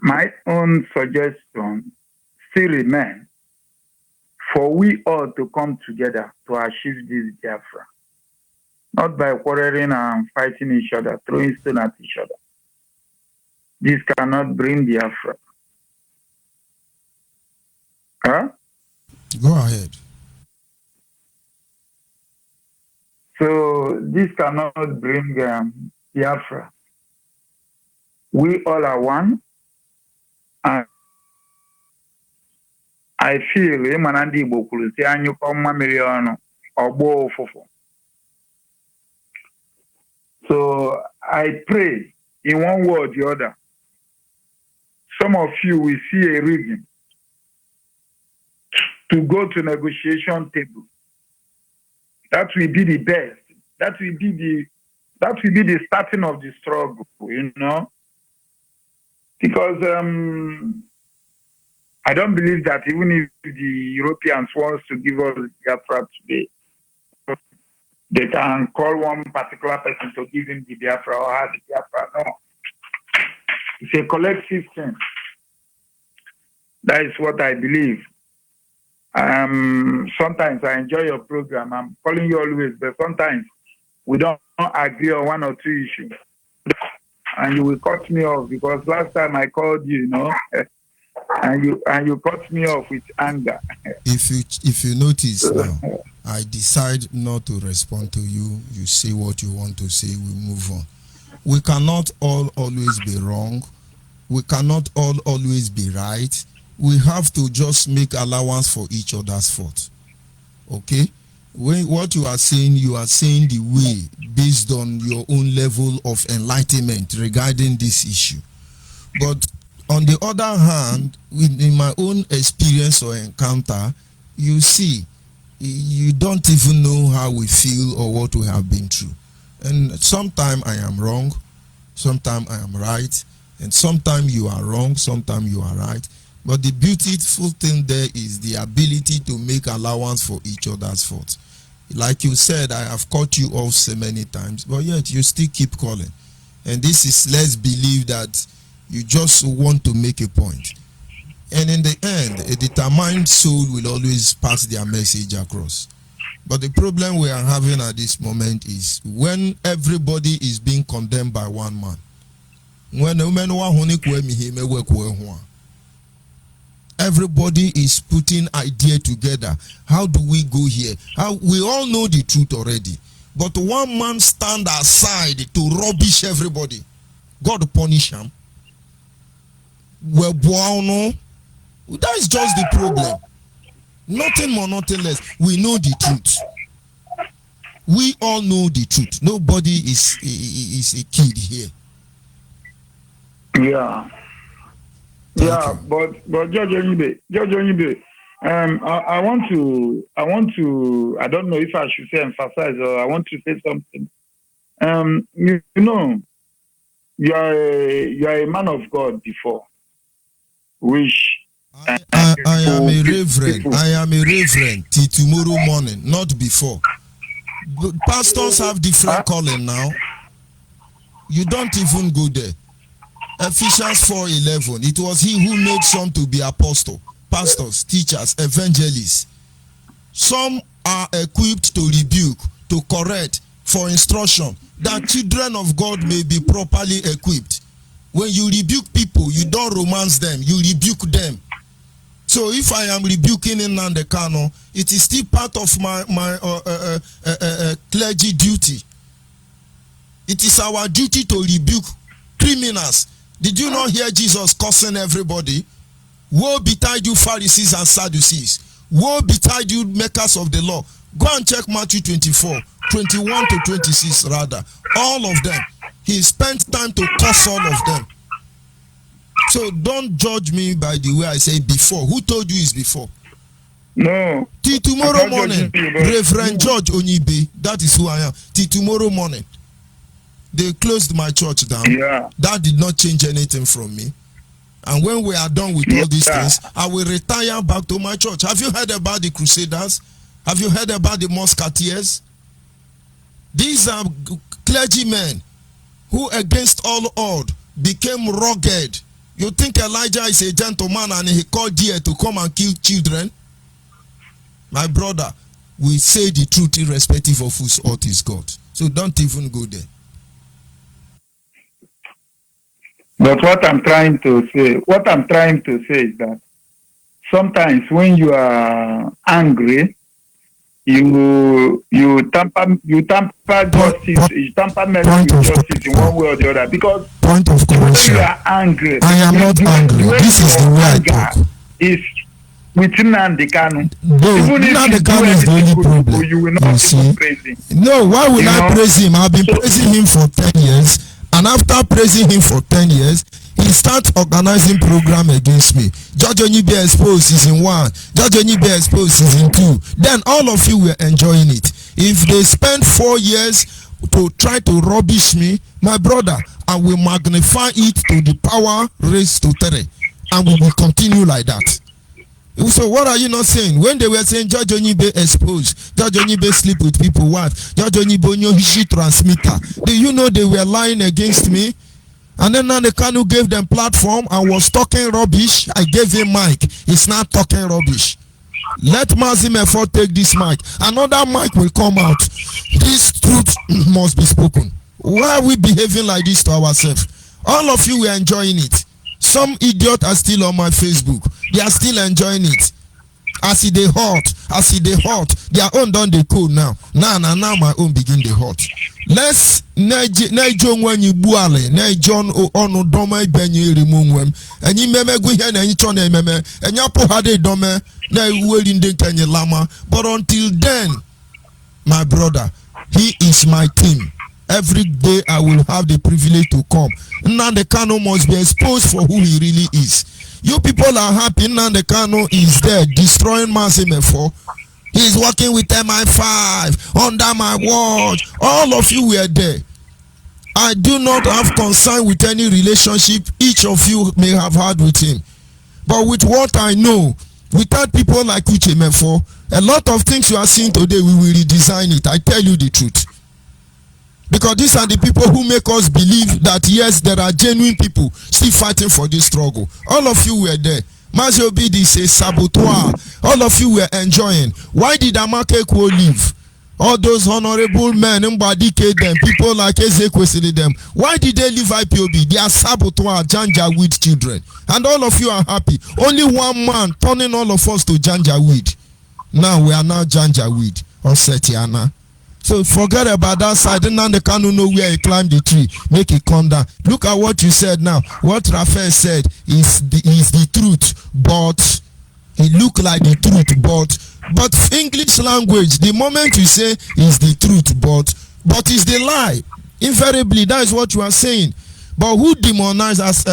my own suggestion still remains for we all to come together to achieve this Biafra. Not by quarreling and fighting each other, throwing stones at each other. This cannot bring Biafra. Huh? Go ahead. So this cannot bring Biafra. We all are one. And I feel Emanandi Igbo kwuru sị anyụkọ mmamịrị ọnụ ọgbọ ụfụfụ. So I pray in one way or the other, some of you will see a reason to go to negotiation table. That will be the best. That will be the starting of the struggle, you know. Because I don't believe that even if the Europeans want to give us Biafra today, they can call one particular person to give him the Biafra or have the Biafra. No. It's a collective thing. That is what I believe. Sometimes I enjoy your program. I'm calling you always, but sometimes we don't agree on one or two issues. And you will cut me off because last time I called you, you know, and you cut me off with anger. If you notice now, I decide not to respond to you. You say what you want to say, we move on. We cannot all always be wrong. We cannot all always be right. We have to just make allowance for each other's fault. Okay? What you are saying the way based on your own level of enlightenment regarding this issue. But on the other hand, in my own experience or encounter, you see, you don't even know how we feel or what we have been through. And sometimes I am wrong, sometimes I am right, and sometimes you are wrong, sometimes you are right. But the beautiful thing there is the ability to make allowance for each other's faults. Like you said, I have cut you off so many times, but yet you still keep calling. And this is, let's believe that you just want to make a point. And in the end, a determined soul will always pass their message across. But the problem we are having at this moment is when everybody is being condemned by one man. When everybody is putting idea together. How do we go here? We all know the truth already. But one man stand aside to rubbish everybody. God punish him. Well, that is just the problem. Nothing more, nothing less. We know the truth. We all know the truth. Nobody is a kid here. Yeah. Yeah, but Judge Onyeibe, I want to, I don't know if I should say emphasize or I want to say something. You know, you are a man of God before, which I am a reverend. I am a reverend till tomorrow morning, not before. Pastors have different calling now. You don't even go there. Ephesians 4:11. It was he who made some to be apostle, pastors, teachers, evangelists. Some are equipped to rebuke, to correct, for instruction, that children of God may be properly equipped. When you rebuke people, you don't romance them, you rebuke them. So if I am rebuking Nnamdi Kanu, it is still part of my clergy duty. It is our duty to rebuke criminals. Did you not hear Jesus cursing everybody? Woe betide you Pharisees and Sadducees. Woe betide you makers of the law. Go and check Matthew 24, 21 to 26 rather. All of them. He spent time to curse all of them. So don't judge me by the way I say before. Who told you is before? No. Till tomorrow morning, Reverend George Onyeibe, that is who I am. Till tomorrow morning. They closed my church down. Yeah. That did not change anything from me. And when we are done with all these things, I will retire back to my church. Have you heard about the Crusaders? Have you heard about the Musketeers? These are clergymen who against all odds became rugged. You think Elijah is a gentleman and he called deer to come and kill children? My brother, we say the truth irrespective of whose oath is God. So don't even go there. But what I'm trying to say is that sometimes when you are angry, you tamper justice, you tamper mercy with justice in one way or the other. Because point of correction, when you are angry, I am not angry. This is the way I talk. Is with Nnamdi Kanu. Nnamdi Kanu is the only problem. You will not praise him. No, why will I praise him? I've been praising him for 10 years, and after praising him for 10 years, he starts organizing program against me. Judge Onyeibe exposed season 1, Judge Onyeibe exposed season 2. Then all of you were enjoying it. If they spend 4 years to try to rubbish me, my brother, I will magnify it to the power raised to 3, and we will continue like that. So what are you not saying? When they were saying Judge Onyeibe exposed, Judge Onyeibe sleep with people, wife, Judge Onyeibe Onyohishi transmitter, do you know they were lying against me? And then Nnamdi Kanu gave them platform and was talking rubbish. I gave him mic. He's not talking rubbish. Let Mazi take this mic. Another mic will come out. This truth must be spoken. Why are we behaving like this to ourselves? All of you were enjoying it. Some idiot are still on my Facebook. They are still enjoying it. As they hot, their own done the cool now. Now my own begin the hot. Let's John when you buale, John onu doma benye remungwem. And you meme guhen and you chone meme, and yapo hade dome, na willing de kenye lama. But until then, my brother, he is my team. Every day I will have the privilege to come. Nnamdi Kanu must be exposed for who he really is. You people are happy Nnamdi Kanu is there destroying Mazi. He is working with MI5 under my watch. All of you were there. I do not have concern with any relationship each of you may have had with him. But with what I know, without people like Uche Mefo, a lot of things you are seeing today, we will redesign it. I tell you the truth. Because these are the people who make us believe that yes, there are genuine people still fighting for this struggle. All of you were there. Mazi Obidi says saboteur. All of you were enjoying. Why did Amake Kwo leave? All those honorable men, them, people like Ezekwesili them. Why did they leave IPOB? They are saboteur, Janjaweed children. And all of you are happy. Only one man turning all of us to Janjaweed. Now we are now Janjaweed or Setiana. So forget about that side. Nnamdi Kanu know where he climbed the tree. Make it come down. Look at what you said now. What Raphael said is the truth, but he look like the truth, but English language, the moment you say is the truth, but is the lie. Invariably, that is what you are saying. But who demonized as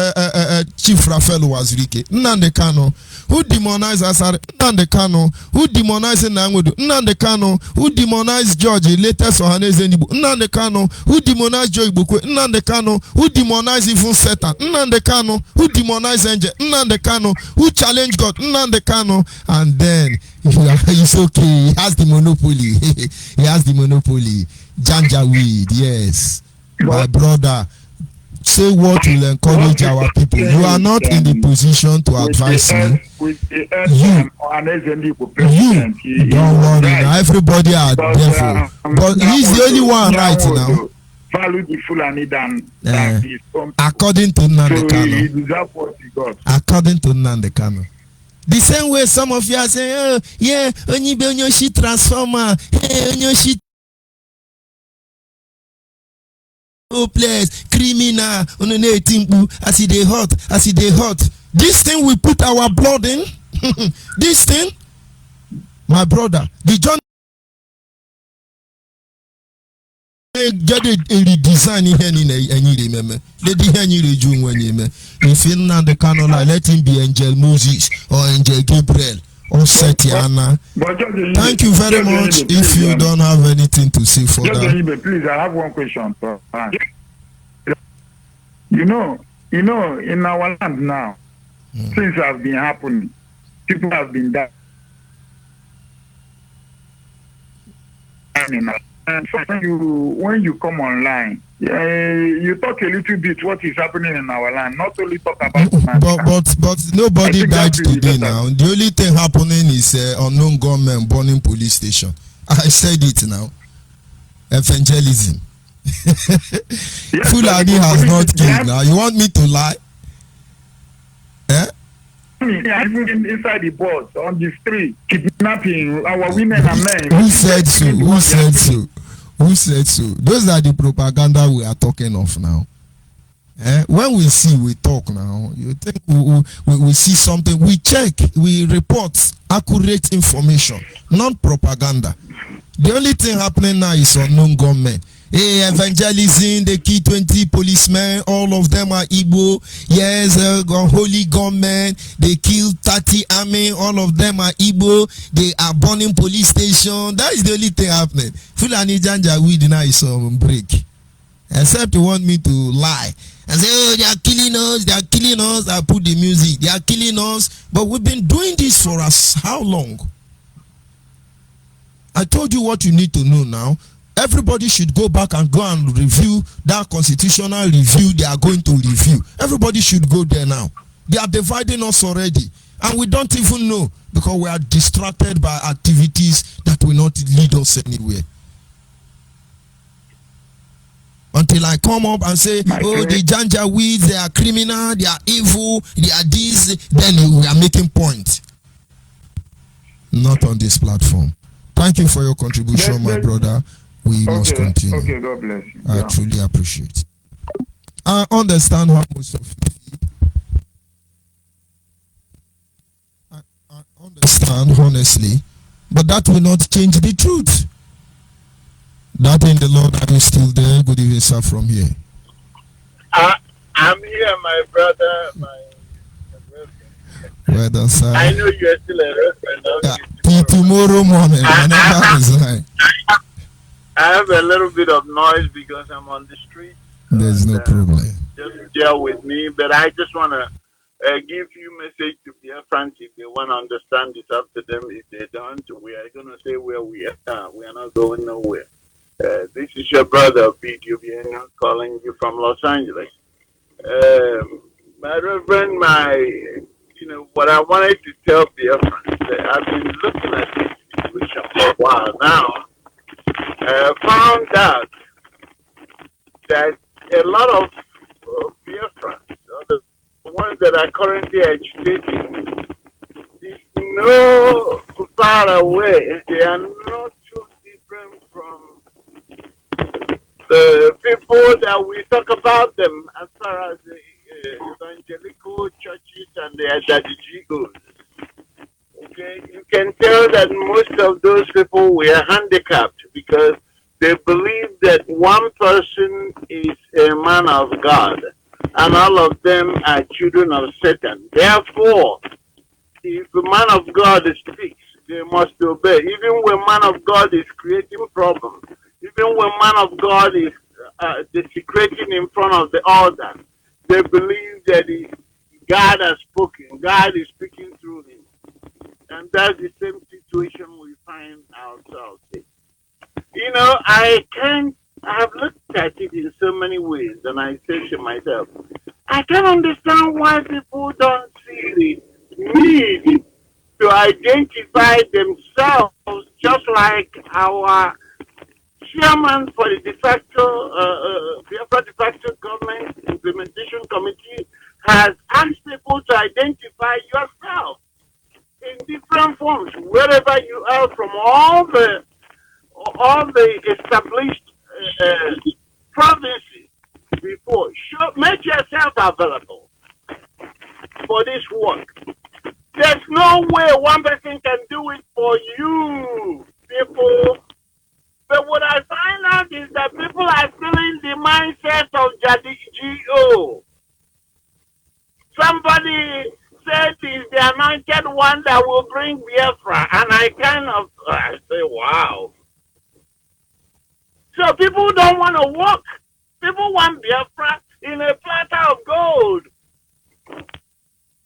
Chief Rafael Wazirike? Nnamdi Kanu. Who demonized as Nnamdi Kanu? Who demonized Nangudu? Nnamdi Kanu. Who demonized George, latest Ohaneze Ndibu? Nnamdi Kanu. Who demonized Joy Bukwe? Nnamdi Kanu. Who demonized even Satan? Nnamdi Kanu. Who demonized Angel? Nnamdi Kanu. Who challenged God? Nnamdi Kanu. And then it's okay. He has the monopoly. He has the monopoly. Janjaweed, yes. My brother, say what will encourage our people. You are not in the position to advise me. You don't worry now. Everybody are therefore. But he's the only one right now. Value the Fulani than his own. According to Nnamdi So he Kanu. deserves what he got. According to Nnamdi Kanu. The same way some of you are saying, oh, yeah, Onyeibe Onyoshi transformer, hey, Onyoshi hopeless, criminal, as it they hot, as it they hot. This thing we put our blood in. This thing, my brother, the John get a redesign here in any remember. Let the Henry June when you if you know the canon, let him be Angel Moses or Angel Gabriel or Setiana. Thank you very much. If you don't have anything to say for that, please, I have one question. You know, in our land now, things have been happening. People have been dying. And when you come online, you talk a little bit what is happening in our land. Not only talk about but nobody died today now. The only thing happening is unknown gunmen burning police station. I said it now. Evangelism. Yes, Fulani has not killed now. You want me to lie? Eh? Even inside the bus, on the street, kidnapping our women and men. Who said so? Who said so? Who said so? Those are the propaganda we are talking of now. When we see, we talk now. You think we see something, we check, we report accurate information, not propaganda. The only thing happening now is unknown gunmen. Hey, evangelism, they kill 20 policemen, all of them are Igbo. Yes, holy gunmen, they kill 30 army, all of them are Igbo. They are burning police station. That is the only thing happening. Fulani Janjaweed now is on break. Except you want me to lie and say, oh, they are killing us, they are killing us. I put the music, they are killing us. But we've been doing this for us how long? I told you what you need to know now. Everybody should go back and review that constitutional review they are going to review. Everybody should go there now. They are dividing us already. And we don't even know because we are distracted by activities that will not lead us anywhere. Until I come up and say, oh, the Janjaweeds, they are criminal, they are evil, they are this, then we are making points. Not on this platform. Thank you for your contribution, my brother. We must continue. Okay, God bless you. I truly appreciate it. I understand how most of you feel. I understand, honestly, but that will not change the truth. That in the Lord, are you still there? Good evening, sir, from here. I'm here, my brother, my Well done, sir. I know you are still a reverend. Till tomorrow morning, whenever resign. I have a little bit of noise because I'm on the street. There's no problem. Just deal with me, but I just want to give you message to Biafra if they want to understand it's up to them. If they don't, we are going to say where we are. We are not going nowhere. This is your brother, Pete Ubiana, calling you from Los Angeles. My reverend, what I wanted to tell Biafra is that I've been looking at this situation for a while now. Found out that a lot of Biafrans, the ones that are currently agitating, is no far away. They are not too different from the people that we talk about them as far as the evangelical churches and the Adadiji goes. Okay, you can tell that most of those people were handicapped because they believe that one person is a man of God. and all of them are children of Satan. Therefore, if the man of God speaks, they must obey. Even when man of God is creating problems, even when man of God is desecrating in front of the altar, they believe that God has spoken. God is speaking through him. And that's the same situation we find ourselves in. You know, I have looked at it in so many ways, and I say to myself, I can't understand why people don't see the need to identify themselves, just like our chairman for the Biafra de facto government implementation committee has asked people to identify yourself in different forms, wherever you are, from all the established provinces before. Make yourself available for this work. There's no way one person can do it for you, people. But what I find out is that people are still in the mindset of Jadi G.O. Somebody said he's the anointed one that will bring Biafra, and I say, wow. So people don't want to work. People want Biafra in a platter of gold.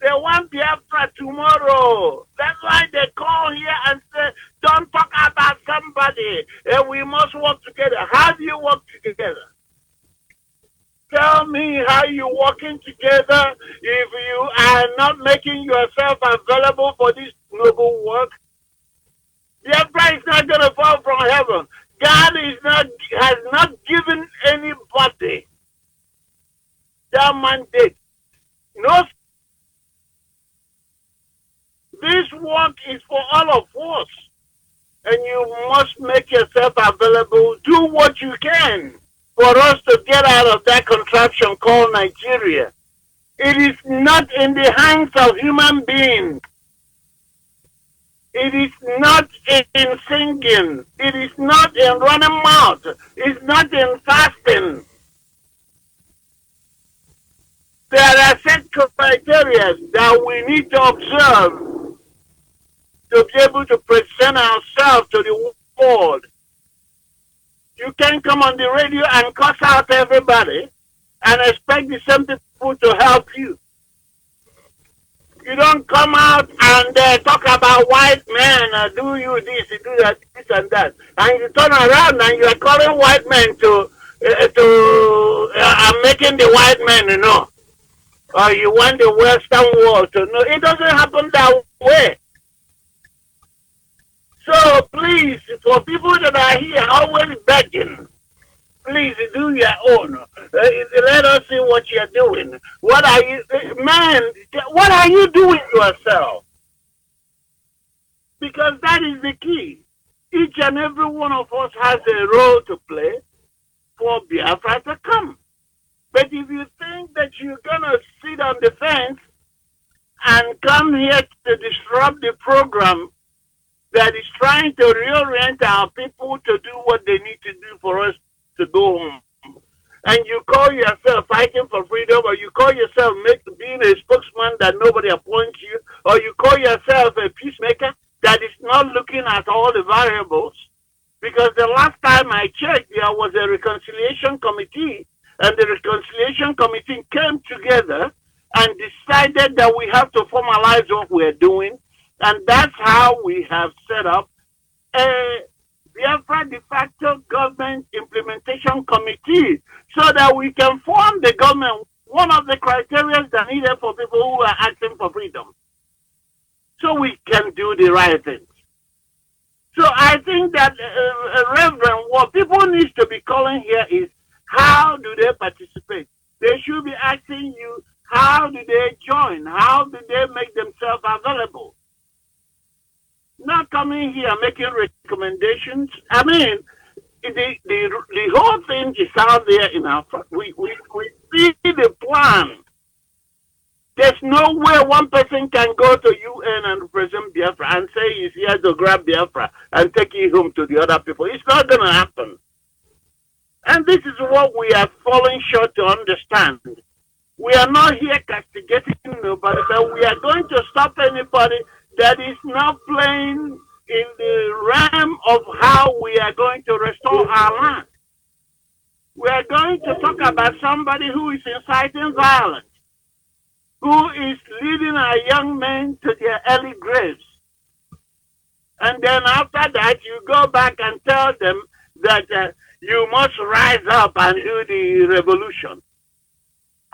They want Biafra tomorrow. That's why they call here and say, don't talk about somebody. We must work together. How do you work together? Tell me how you're working together if you are not making yourself available for this noble work. Biafra is not going to fall from heaven. God has not given anybody that mandate. No. This work is for all of us. And you must make yourself available. Do what you can for us to get out of that contraption called Nigeria. It is not in the hands of human beings. It is not in singing. It is not in running mouth. It's not in fasting. There are set criteria that we need to observe to be able to present ourselves to the world. You can't come on the radio and cuss out everybody and expect the same people to help you. You don't come out and talk about white men, do you this, do that, this and that. And you turn around and you are calling white men to making the white men know. Or you want the Western world to know. It doesn't happen that way. So please, for people that are here always begging, please do your own. Let us see what you're doing. What are you doing yourself? Because that is the key. Each and every one of us has a role to play for Biafra to come. But if you think that you're going to sit on the fence and come here to disrupt the program that is trying to reorient our people to do what they need to do for us to go home, and you call yourself fighting for freedom, or you call yourself being a spokesman that nobody appoints you, or you call yourself a peacemaker that is not looking at all the variables, because the last time I checked, there was a reconciliation committee, and the reconciliation committee came together and decided that we have to formalize what we're doing, and that's how we have set up a Biafra de facto government implementation committee so that we can form the government, one of the criteria that needed for people who are asking for freedom, so we can do the right things. So I think that, Reverend, what people need to be calling here is, how do they participate? They should be asking you, how do they join? How do they make themselves available? Not coming here making recommendations. I mean, the whole thing is out there in our front. We see the plan. There's no way one person can go to UN and represent Biafra and say he's here to grab Biafra and take it home to the other people. It's not going to happen. And this is what we are falling short to understand. We are not here castigating nobody, but we are going to stop anybody that is not playing in the realm of how we are going to restore our land. We are going to talk about somebody who is inciting violence, who is leading our young men to their early graves. And then after that, you go back and tell them that you must rise up and do the revolution.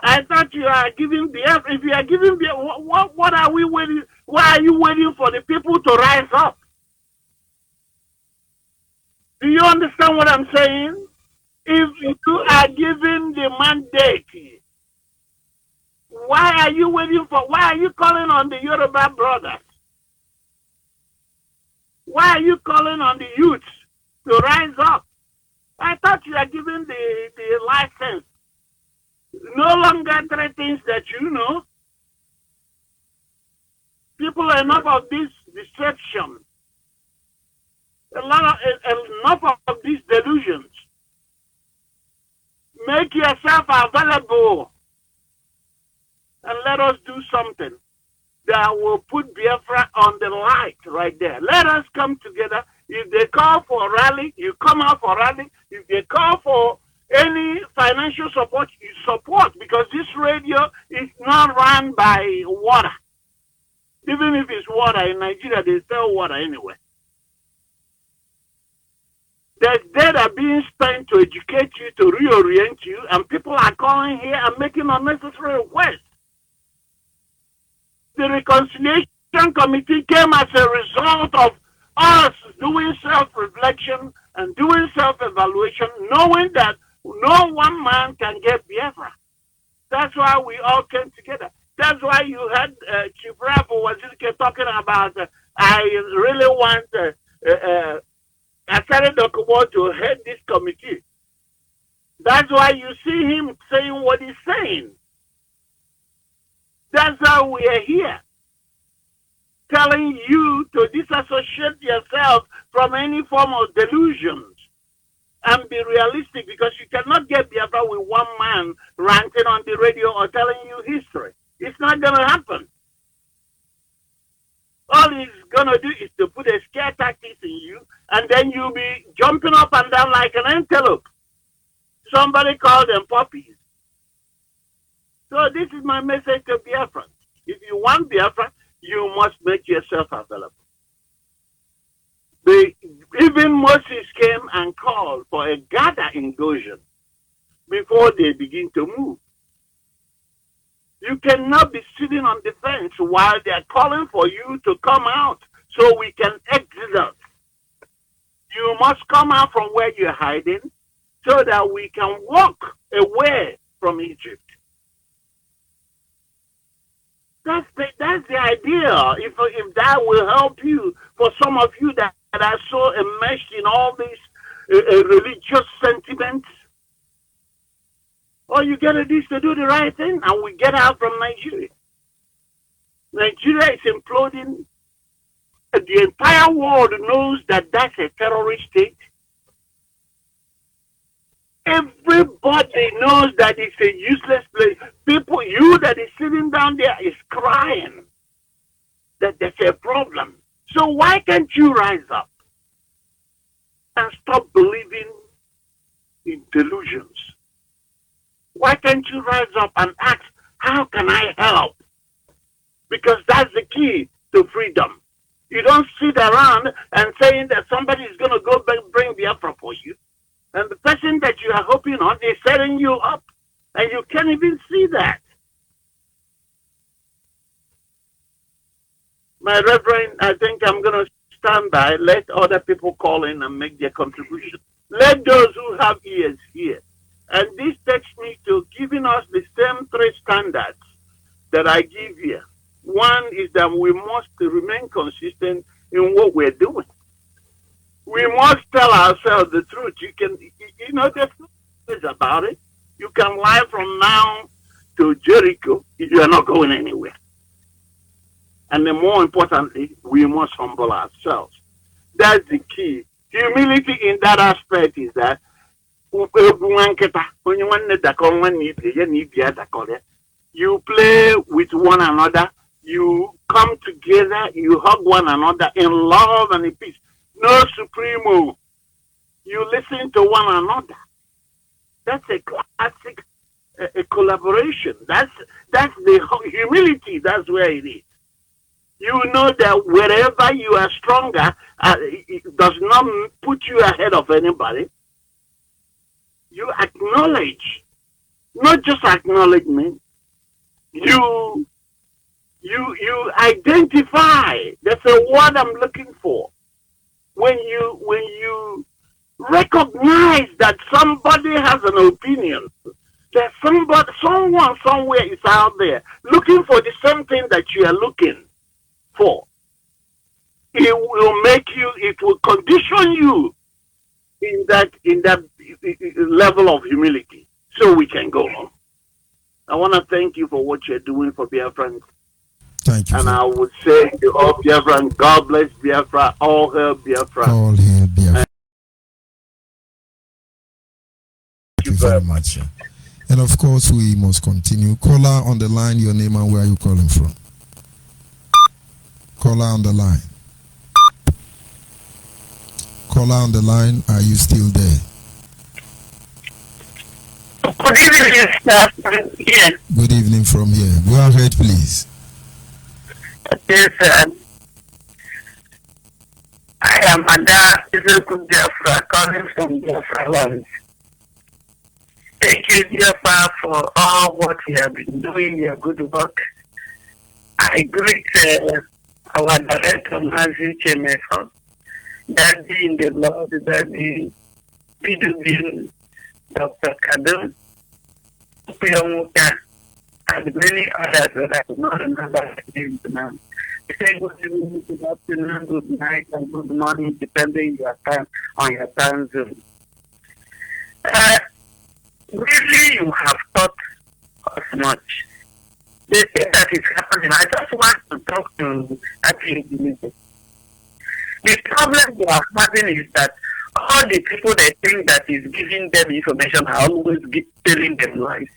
I thought you are giving Biafra. If you are giving Biafra, what are we waiting? Why are you waiting for the people to rise up? Do you understand what I'm saying? If you are giving the mandate, why are you waiting for? Why are you calling on the Yoruba brothers? Why are you calling on the youths to rise up? I thought you are giving the license. No longer threatens that you know. People are enough of this deception. Enough of these delusions. Make yourself available and let us do something that will put Biafra on the light right there. Let us come together. If they call for a rally, you come out for a rally. If they call for any financial support, you support, because this radio is not run by water. Even if it's water, in Nigeria, they sell water anyway. There's data being spent to educate you, to reorient you, and people are calling here and making unnecessary requests. The Reconciliation Committee came as a result of us doing self-reflection and doing self-evaluation, knowing that no one man can get Biafra. That's why we all came together. That's why you had Chief Rapo was talking about, I really want Asare Dokubo to head this committee. That's why you see him saying what he's saying. That's how we are here. Telling you to disassociate yourself from any form of delusions and be realistic, because you cannot get Biafra with one man ranting on the radio or telling you history. It's not going to happen. All he's going to do is to put a scare tactics in you, and then you'll be jumping up and down like an antelope. Somebody called them puppies. So this is my message to Biafra. If you want Biafra, you must make yourself available. Even Moses came and called for a gather in Goshen before they begin to move. You cannot be sitting on the fence while they are calling for you to come out so we can exit. You must come out from where you're hiding so that we can walk away from Egypt. That's the idea. If that will help you, for some of you that are so enmeshed in all these religious sentiments, all you gotta do is to do the right thing, and we get out from Nigeria. Nigeria is imploding. The entire world knows that that's a terrorist state. Everybody knows that it's a useless place. People, you that is sitting down there is crying that there's a problem. So why can't you rise up and stop believing in delusions? Why can't you rise up and ask, how can I help? Because that's the key to freedom. You don't sit around and saying that somebody is going to go bring Biafra for you. And the person that you are hoping on is setting you up. And you can't even see that. My Reverend, I think I'm going to stand by. Let other people call in and make their contribution. Let those who have ears hear. And this takes me to giving us the same three standards that I give here. One is that we must remain consistent in what we're doing. We must tell ourselves the truth. There's no place about it. You can lie from now to Jericho if you are not going anywhere. And then more importantly, we must humble ourselves. That's the key. Humility in that aspect is that You play with one another. You come together. You hug one another in love and in peace. No supremo. You listen to one another. That's a classic a collaboration. That's the humility. That's where it is. You know that wherever you are stronger, it does not put you ahead of anybody. You acknowledge, not just acknowledgement. You identify. That's a word I'm looking for. When you recognize that somebody has an opinion, that someone somewhere is out there looking for the same thing that you are looking for. It will condition you in that level of humility, so we can go on. I want to thank you for what you're doing for Biafra. Thank you. And I would say to all Biafra, God bless Biafra, all hail Biafra. All hail Biafra. Thank you very much. And of course, we must continue. Caller on the line, your name and where are you calling from? Caller on the line. Caller on the line, are you still there? Good evening, sir. Good evening from here. Go ahead, please. Yes, I am Ada Izuku Biafra, calling from Biafra land. Thank you, Biafra, for all what you have been doing, your good work. I greet our director, Mazi Chemeso, Daddy in the Lord, Daddy Pidubi, Dr. Kadun, Piyamuka, and many others that I do not remember names now. I say good evening, good afternoon, good night, and good morning, depending on your time zone. Really, you have taught us much. The thing that is happening, I just want to talk to Happy. The problem they are having is that all the people they think that is giving them information are always telling them lies.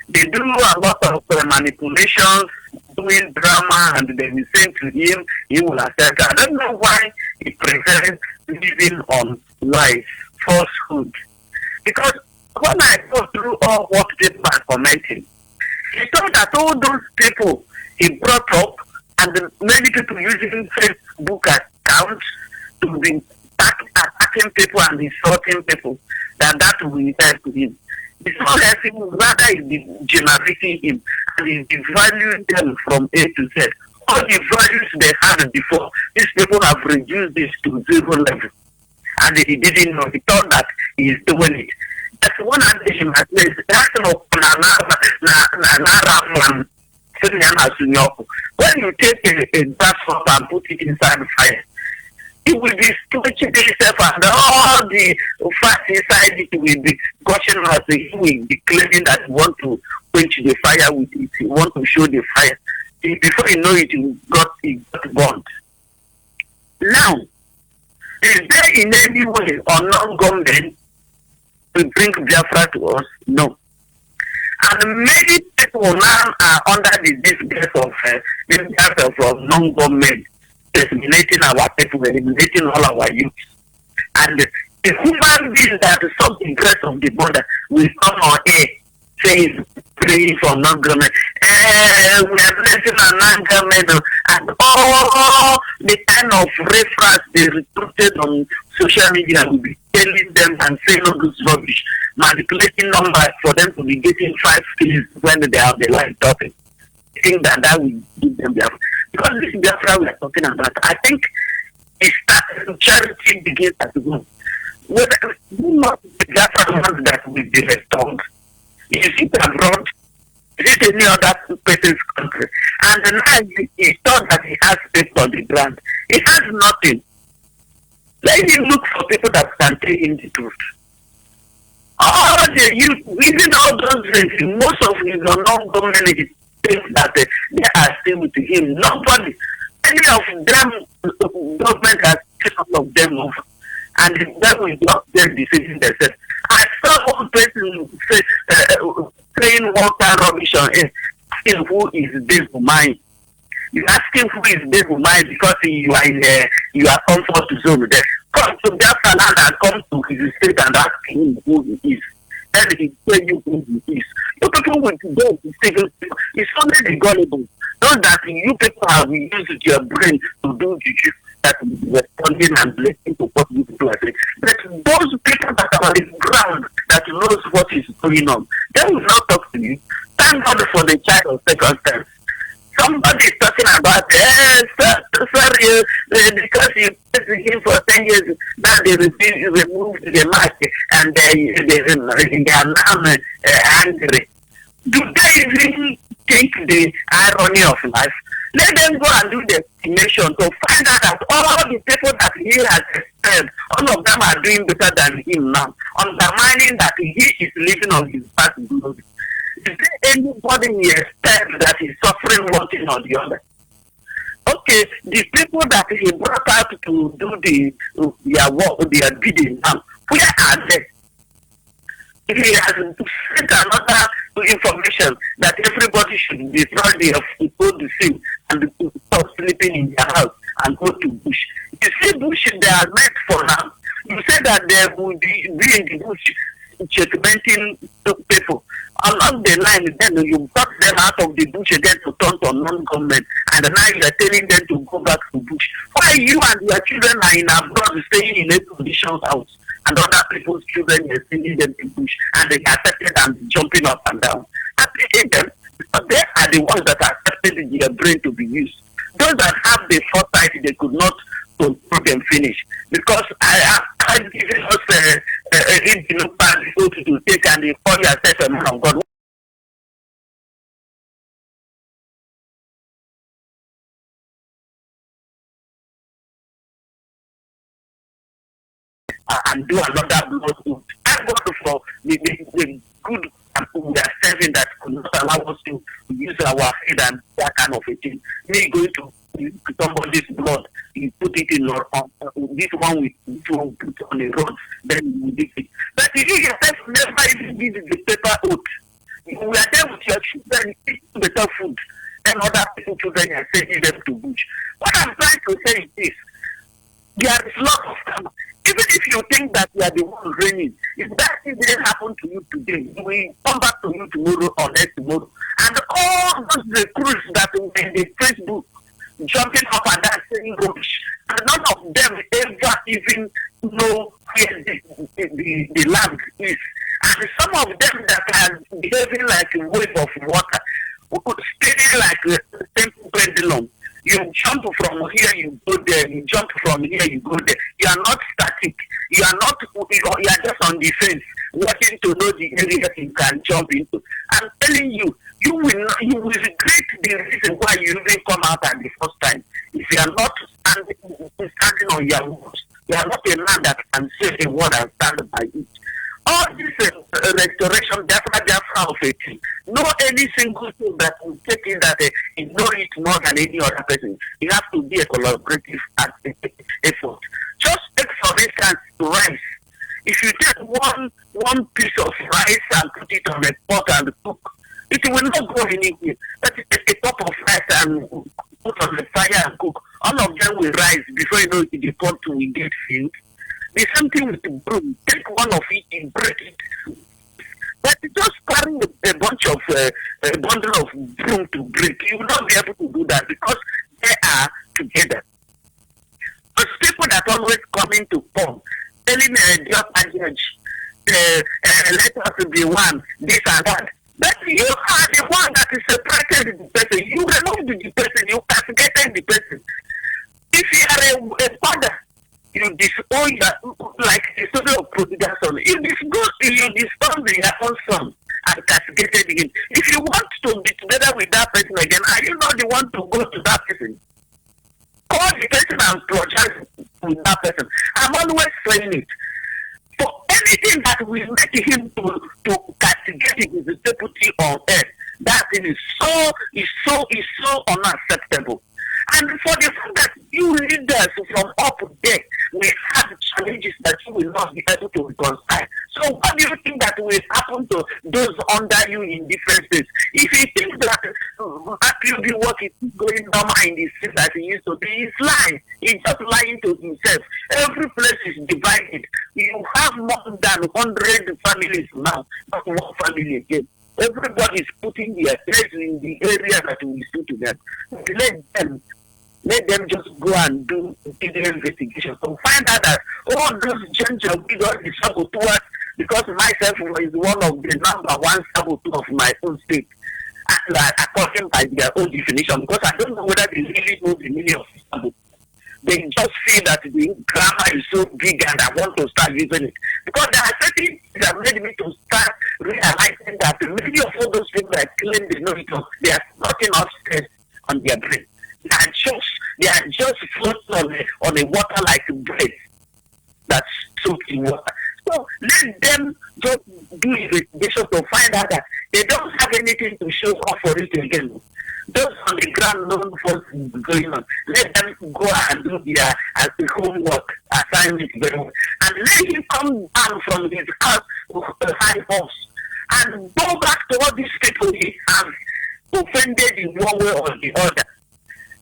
They do a lot of manipulations, doing drama, and they will say to him, he will accept. I don't know why he prefers living on lies, falsehood. Because when I go through all what people are commenting, he thought that all those people he brought up, and many people using Facebook accounts to be attacking people and insulting people, that will help him. It's not helping him, rather it's generating him, and he's devaluing them from A to Z. All the values they had before, these people have reduced this to zero level. And he didn't know, he thought that he is doing it. That's one addition at least. That's not when you take a grasshopper and put it inside the fire, it will be stretching itself and all the fat inside it will be gushing out. He will be claiming that he want to quench the fire with it. He want to show the fire. Before you know it, he got burned. Now, is there in any way or non-government to bring Biafra to us? No. And many people now are under the disgrace of non-government eliminating our people, eliminating all our youth. And the human being that is something great of the border will come on air saying, praying for non-government. We are blessing our non-government and all the kind of reference they recruited on social media will be telling them and saying all this rubbish, manipulating numbers for them to be getting 5 kills when they have the line topic. I think that will give them Biafra. Because this Biafra we are talking about, I think it starts, charity begins at home. Not the Biafra ones that will be restored. You see abroad, is it any other person's country? And now he thought that he has space on the ground. He has nothing. Let him look for people that can tell him the truth. All the youth, even all those things, most of his non-government think that they are still with him. Nobody, any of them, government has taken of them over. And that will not their decision themselves. I saw one person saying water rubbish on it. asking who is Dave Mine. You're asking who is Dave Mine because you are in your comfort zone there. Come to Biafra land and come to his state and ask him who he is. Then he tell you who he is. You people with those civil people, it's only the gullible. Not that you people have used your brain to do the that is responding and listening to what you people are saying. But those people that are on the ground that knows what is going on, they will not talk to you. Thank God for the child of second time. Somebody is talking about, sorry, because you played him for 10 years, now they removed the mask and they are now angry. Do they really take the irony of life? Let them go and do the estimation to find out that all the people that he has expelled, all of them are doing better than him now, undermining that he is living on his past glory. Is there anybody he expelled that is suffering one thing or the other? Okay, the people that he brought out to do their work, their bidding now, where are they? He has sent another information that everybody should destroy their food to see and stop sleeping in their house and go to bush. You see, bush they are meant for now. You say that they will be in the bush checkmating people. Along the line, then you got them out of the bush again to turn to non-government, and now you are telling them to go back to bush. Why you and your children are in abroad staying in a condition house, and other people's children are sending them to bush, and they are accepted and jumping up and down? I think them, because they are the ones that accepted their brain to be used. Those that have the foresight, they could not control them finish. Because I given us to take and they call yourself a man of God. And do another blood. Thank God for the good people we are serving that could not allow us to use our head and that kind of a thing. Me going to somebody's blood, you put it in your this one we put on the road, then we did it. But if you yourself never even did the paper oath, you are there with your children, eat better food, and other people's children are sending them to bush. What I'm trying to say is this: there is lot of time. Even if you think that you are the one reigning, if that thing didn't happen to you today, it will come back to you tomorrow or next tomorrow. And all those recruits that were in the Facebook jumping up and down saying rubbish, and none of them ever even know where the land is. And some of them that are behaving like a wave of water, spinning like a simple pendulum. You jump from here, you go there. You jump from here, you go there. You are not static. You are not. You are just on the fence, watching to know the areas you can jump into. I'm telling you, you will regret the reason why you even come out at the first time. If you are not standing on your words, you are not a man that can say a word and stand by it. All this restoration, Biafra of a thing. No any single thing that will take it that you know it more than any other person. You have to be a collaborative effort. Just take for instance rice. If you take one piece of rice and put it on a pot and cook, it will not go anywhere. But you take a cup of rice and put on the fire and cook. All of them will rise before you know it, the pot will get filled. The same thing with the broom. Take one of it and break it. But just carrying a bunch of a bundle of broom to break, you will not be able to do that because they are together. Those people that always come into form, telling the judge, let us be one, this and that. But you are the one that is separated the person. You removed the person. You castigated the person. If you are a father, you disown like the story of prodigal son. You disown your own son and castigated him. If you want to be together with that person again, are you not the one to go to that person? Call the person and apologize with that person. I'm always saying it. For anything that will make him to castigate his deputy on earth, that thing is so unacceptable. And for the fact that you leaders from up there will have challenges that you will not be able to reconcile. So what do you think that will happen to those under you in different states? If you think that PUB work is going normal in the state that he used to be. He's lying. He's just lying to himself. Every place is divided. You have more than 100 families now, not one family again. Everybody is putting their place in the area that we suit to them. Let them just go and do the investigation. So find out that all those gender we got the saboteurs, because myself is one of the number one saboteur of my own state, according by their own definition, because I don't know whether they really know the meaning of saboteur. They just feel that the grammar is so big and I want to start using it. Because there are certain things that made me to start realizing that many of all those people that claim they know it, they are nothing upstairs on their brain. They are just floating on a water like bread that's soaked in water. So let them just do investigation to find out that they don't have anything to show up for it again. Those on the ground known for going on. Let them go and do their homework assignment very well. And let him come down from his house with a high horse and go back to all these people he has offended in one way or the other.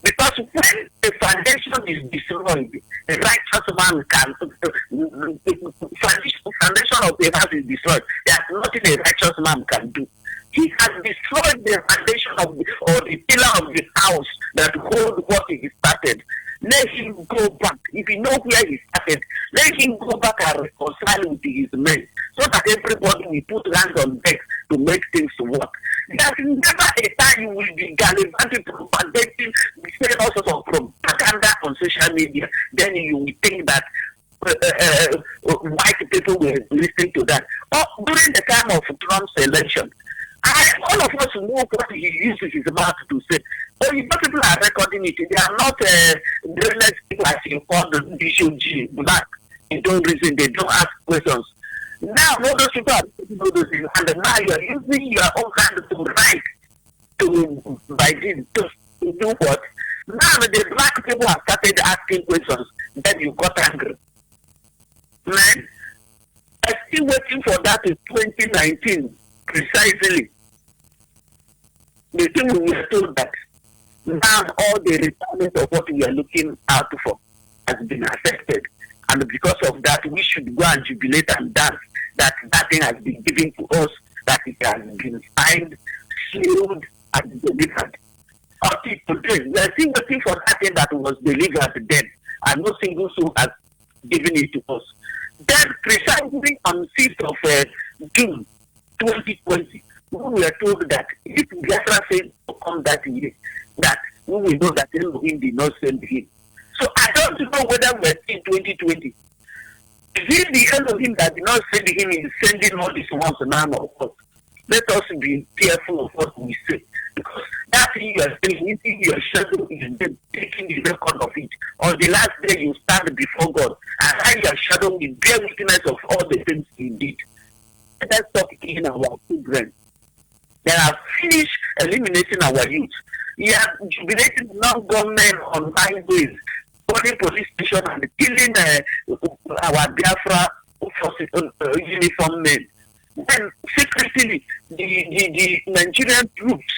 Because when the foundation is destroyed, the righteous man can, foundation of the house is destroyed. There's nothing a righteous man can do. He has destroyed the foundation of or the pillar of the house that hold what he started. Let him go back. If you know where he started, let him go back and reconcile with his men, so that everybody will put hands on deck to make things work. There's never a time you will be gallivanting, propagating, saying all sorts of propaganda on social media. Then you will think that white people will listen to that. Or during the time of Trump's election, all of us know what he uses his mouth to say. Oh, you know, people are recording it. They are not brainless people as you call the BCG, black. They don't reason, they don't ask questions. Now, all those people are doing those things, and now you are using your own hand to write to by this to do what? Now the black people have started asking questions, then you got angry. Man, I'm still waiting for that in 2019, precisely. The thing we were told that now all the requirements of what we are looking out for has been accepted. And because of that, we should go and jubilate and dance that that thing has been given to us, that it has been signed, sealed, and delivered. Until today, we are still waiting for that thing that was delivered then, and no single soul has given it to us. Then, precisely on 6th of June 2020, we were told that if Biafra failed to come that year, that we will know that Elohim did not send him. So I don't know whether we're in 2020. Is it the Elohim that did not send him is sending all these ones now of us? Let us be careful of what we say. Because that thing you are saying, your shadow is taking the record of it. On the last day you stand before God, and how your shadow will bear witness of all the things you did. Let us stop killing our children. They have finished eliminating our youth. We are jubilating non-government on highways, burning police station and killing our Biafra uniform men. Then secretly, the Nigerian troops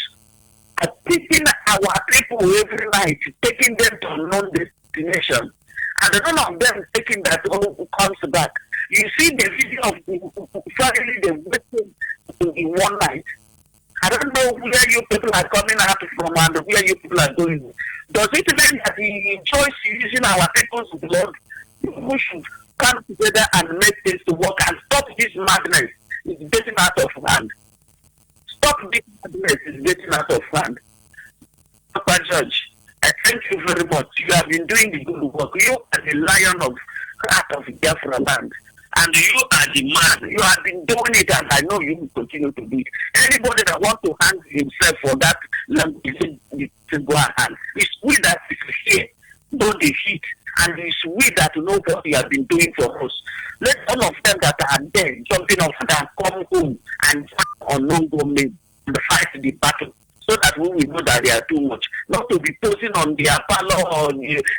are picking our people every night, taking them to unknown destination. And none of them taking that comes back. You see the video of finally the victim in one night. I don't know where you people are coming out from and where you people are going. Does it mean that he enjoys using our people's blood? We should come together and make things to work and stop this madness. It's getting out of hand. Stop this madness. It's getting out of hand. Papa Judge, I thank you very much. You have been doing the good work. You are the lion of heart of Biafra land. And you are the man. You have been doing it, and I know you will continue to do it. Anybody that wants to hang himself for that language, to go ahead. It's we that is here, know the heat, and it's we that know what you have been doing for us. Let all of them that are there jumping off and come home and fight on non-government and fight the battle, so that we will know that they are too much. Not to be posing on their parlor or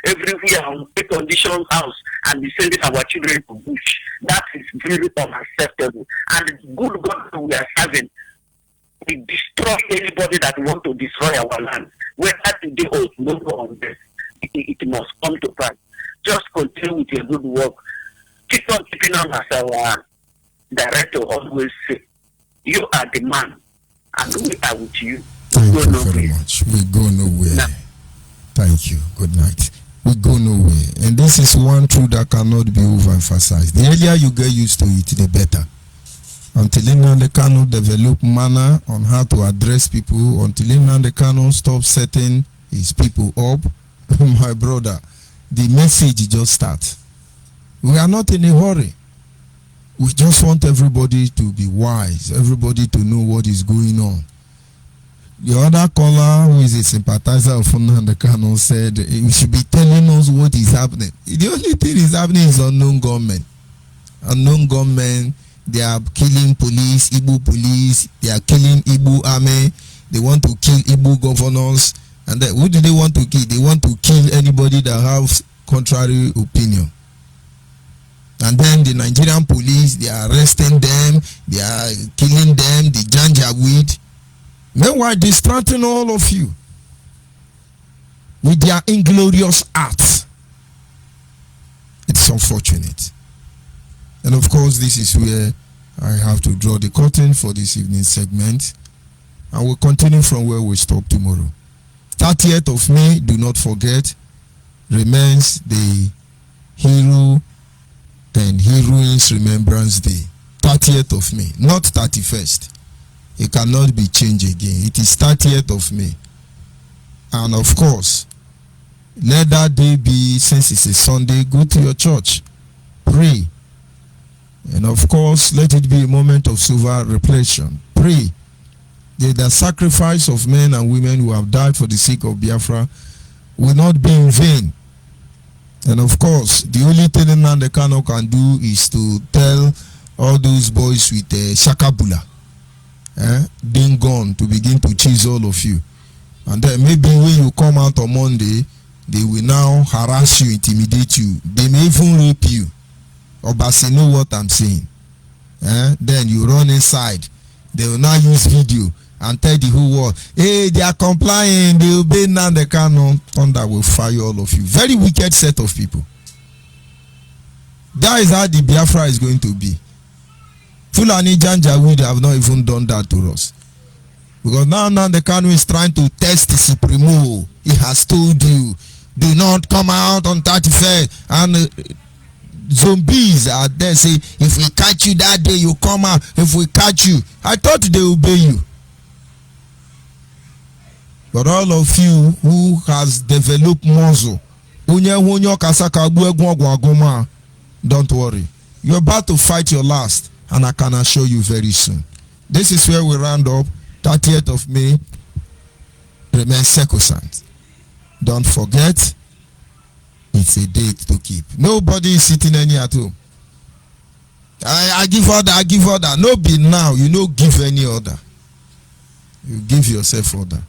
everywhere on the condition house and be sending our children to bush. That is very unacceptable. And the good God we are serving we destroy anybody that want to destroy our land. Whether today or tomorrow on this, it must come to pass. Just continue with your good work. Keep on keeping on as our director always say. You are the man, and we are with you. Thank you very much. We go nowhere. No. Thank you. Good night. We go nowhere. And this is one truth that cannot be overemphasized. The earlier you get used to it, the better. Until Nnamdi Kanu develop manner on how to address people, until Nnamdi Kanu stop setting his people up, my brother, the message just starts. We are not in a hurry. We just want everybody to be wise, everybody to know what is going on. The other caller, who is a sympathizer of Nnamdi Kanu, said he should be telling us what is happening. The only thing is happening is unknown gunmen. Unknown gunmen, they are killing police, Igbo police, they are killing Igbo army, they want to kill Igbo governors. And then, who do they want to kill? They want to kill anybody that has contrary opinion. And then the Nigerian police, they are arresting them, they are killing them, the Janjaweed. Meanwhile, distracting all of you with their inglorious acts. It's unfortunate. And of course, this is where I have to draw the curtain for this evening's segment. And we'll continue from where we stop tomorrow. 30th of May, do not forget, remains the Hero and Heroines Remembrance Day. 30th of May, not 31st. It cannot be changed again. It is 30th of May. And of course, let that day be, since it's a Sunday, go to your church, pray. And of course, let it be a moment of sober reflection. Pray that the sacrifice of men and women who have died for the sake of Biafra will not be in vain. And of course, the only thing Nnamdi Kanu can do is to tell all those boys with Shakabula, being gone, to begin to chase all of you. And then maybe when you come out on Monday, they will now harass you, intimidate you. They may even rape you. Or but know what I'm saying. Then you run inside. They will now use video and tell the whole world, hey, they are complying, they obey Nnamdi Kanu. Thunder will fire all of you. Very wicked set of people. That is how the Biafra is going to be. Fulani Janjaweed have not even done that to us. Because now Nnamdi Kanu is trying to test the Supremo. He has told you, do not come out on 31st. And zombies are there say, if we catch you that day, you come out. If we catch you, I thought they obey you. But all of you who has developed muscle, don't worry. You're about to fight your last, and I can assure you very soon. This is where we round up. 30th of May, remain sacrosanct. Don't forget, it's a date to keep. Nobody is sitting any at home. I give order, I give order. No be now, you no give any order. You give yourself order.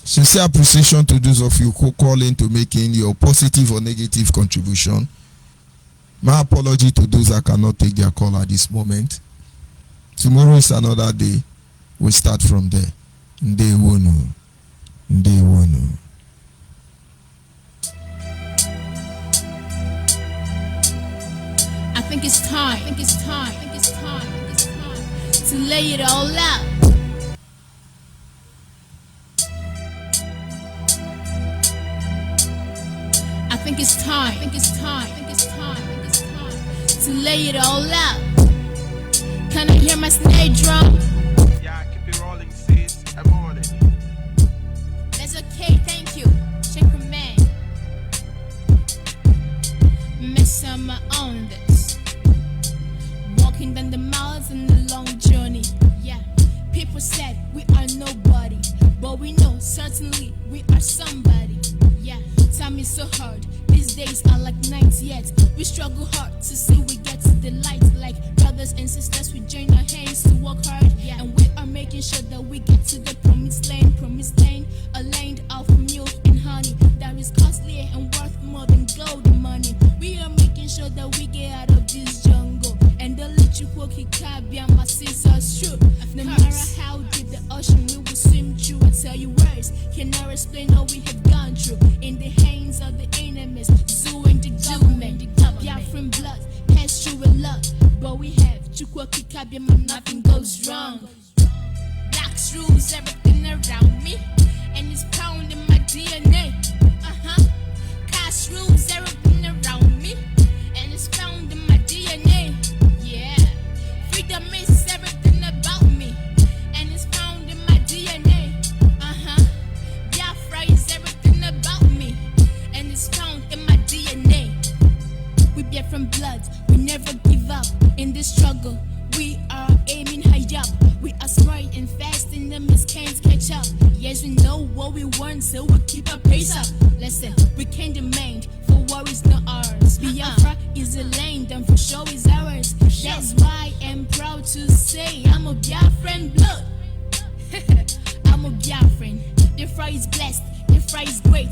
Sincere appreciation to those of you who call in to making your positive or negative contribution. My apology to those that cannot take their call at this moment. Tomorrow is another day. We start from there. Day one. Day one. I think it's time. To lay it all out. I think it's time. To lay it all out. Can I hear my snare drum? Yeah, keep it rolling, sis. I'm on it. That's okay, thank you. Check command. Miss I'm on this. Walking down the miles in a long journey. Yeah, people said we are nobody, but we know certainly we are somebody. Yeah, time is so hard. These days are like nights, yet we struggle hard to see we get to the light. Like brothers and sisters, we join our hands to work hard. Yeah, and we are making sure that we get to the promised land, a land of milk and honey that is costly and worth more than gold and money. We are making sure that we get out of this jungle and the little quirky cabia, my sisters true. No matter how words cannot explain all we have gone through. In the hands of the enemies, zoo and the government. Biafran blood passed through a lot, but we have Chukwa Kikabiam, nothing goes wrong. Blacks rules everything around me, and it's pound in my DNA. Cash rules everything around me, and it's found in my DNA. Yeah, freedom is everything about me, and it's found in my DNA. Biafra is everything about me, and it's found in my DNA. We bear from blood, we never give up in this struggle. We are aiming high up. We are smart and fast, and the miss can't catch up. Yes, we know what we want, so we keep our pace up. Listen, we can't demand for what is not ours. Biafra is a land, and for sure is ours. That's why I'm proud to say I'm a Biafran blood. I'm a Biafran. The fry is blessed, the fry is great.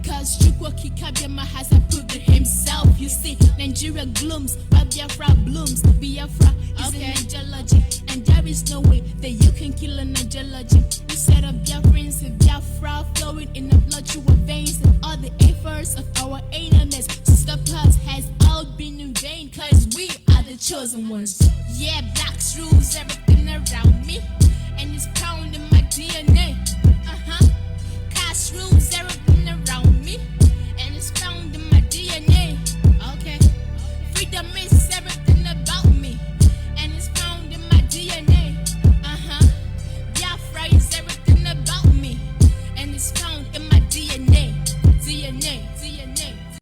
Cause Chukwa Kikabiama has approved it himself. You see, Nigeria glooms while Biafra blooms. Biafra is an ideology, and there is no way that you can kill an ideology. We set up Biafrans with Biafra flowing in the blood through our veins, and all the efforts of our enemies to stop us has all been in vain. Cause we are the chosen ones. Yeah, blacks rules everything around me, and it's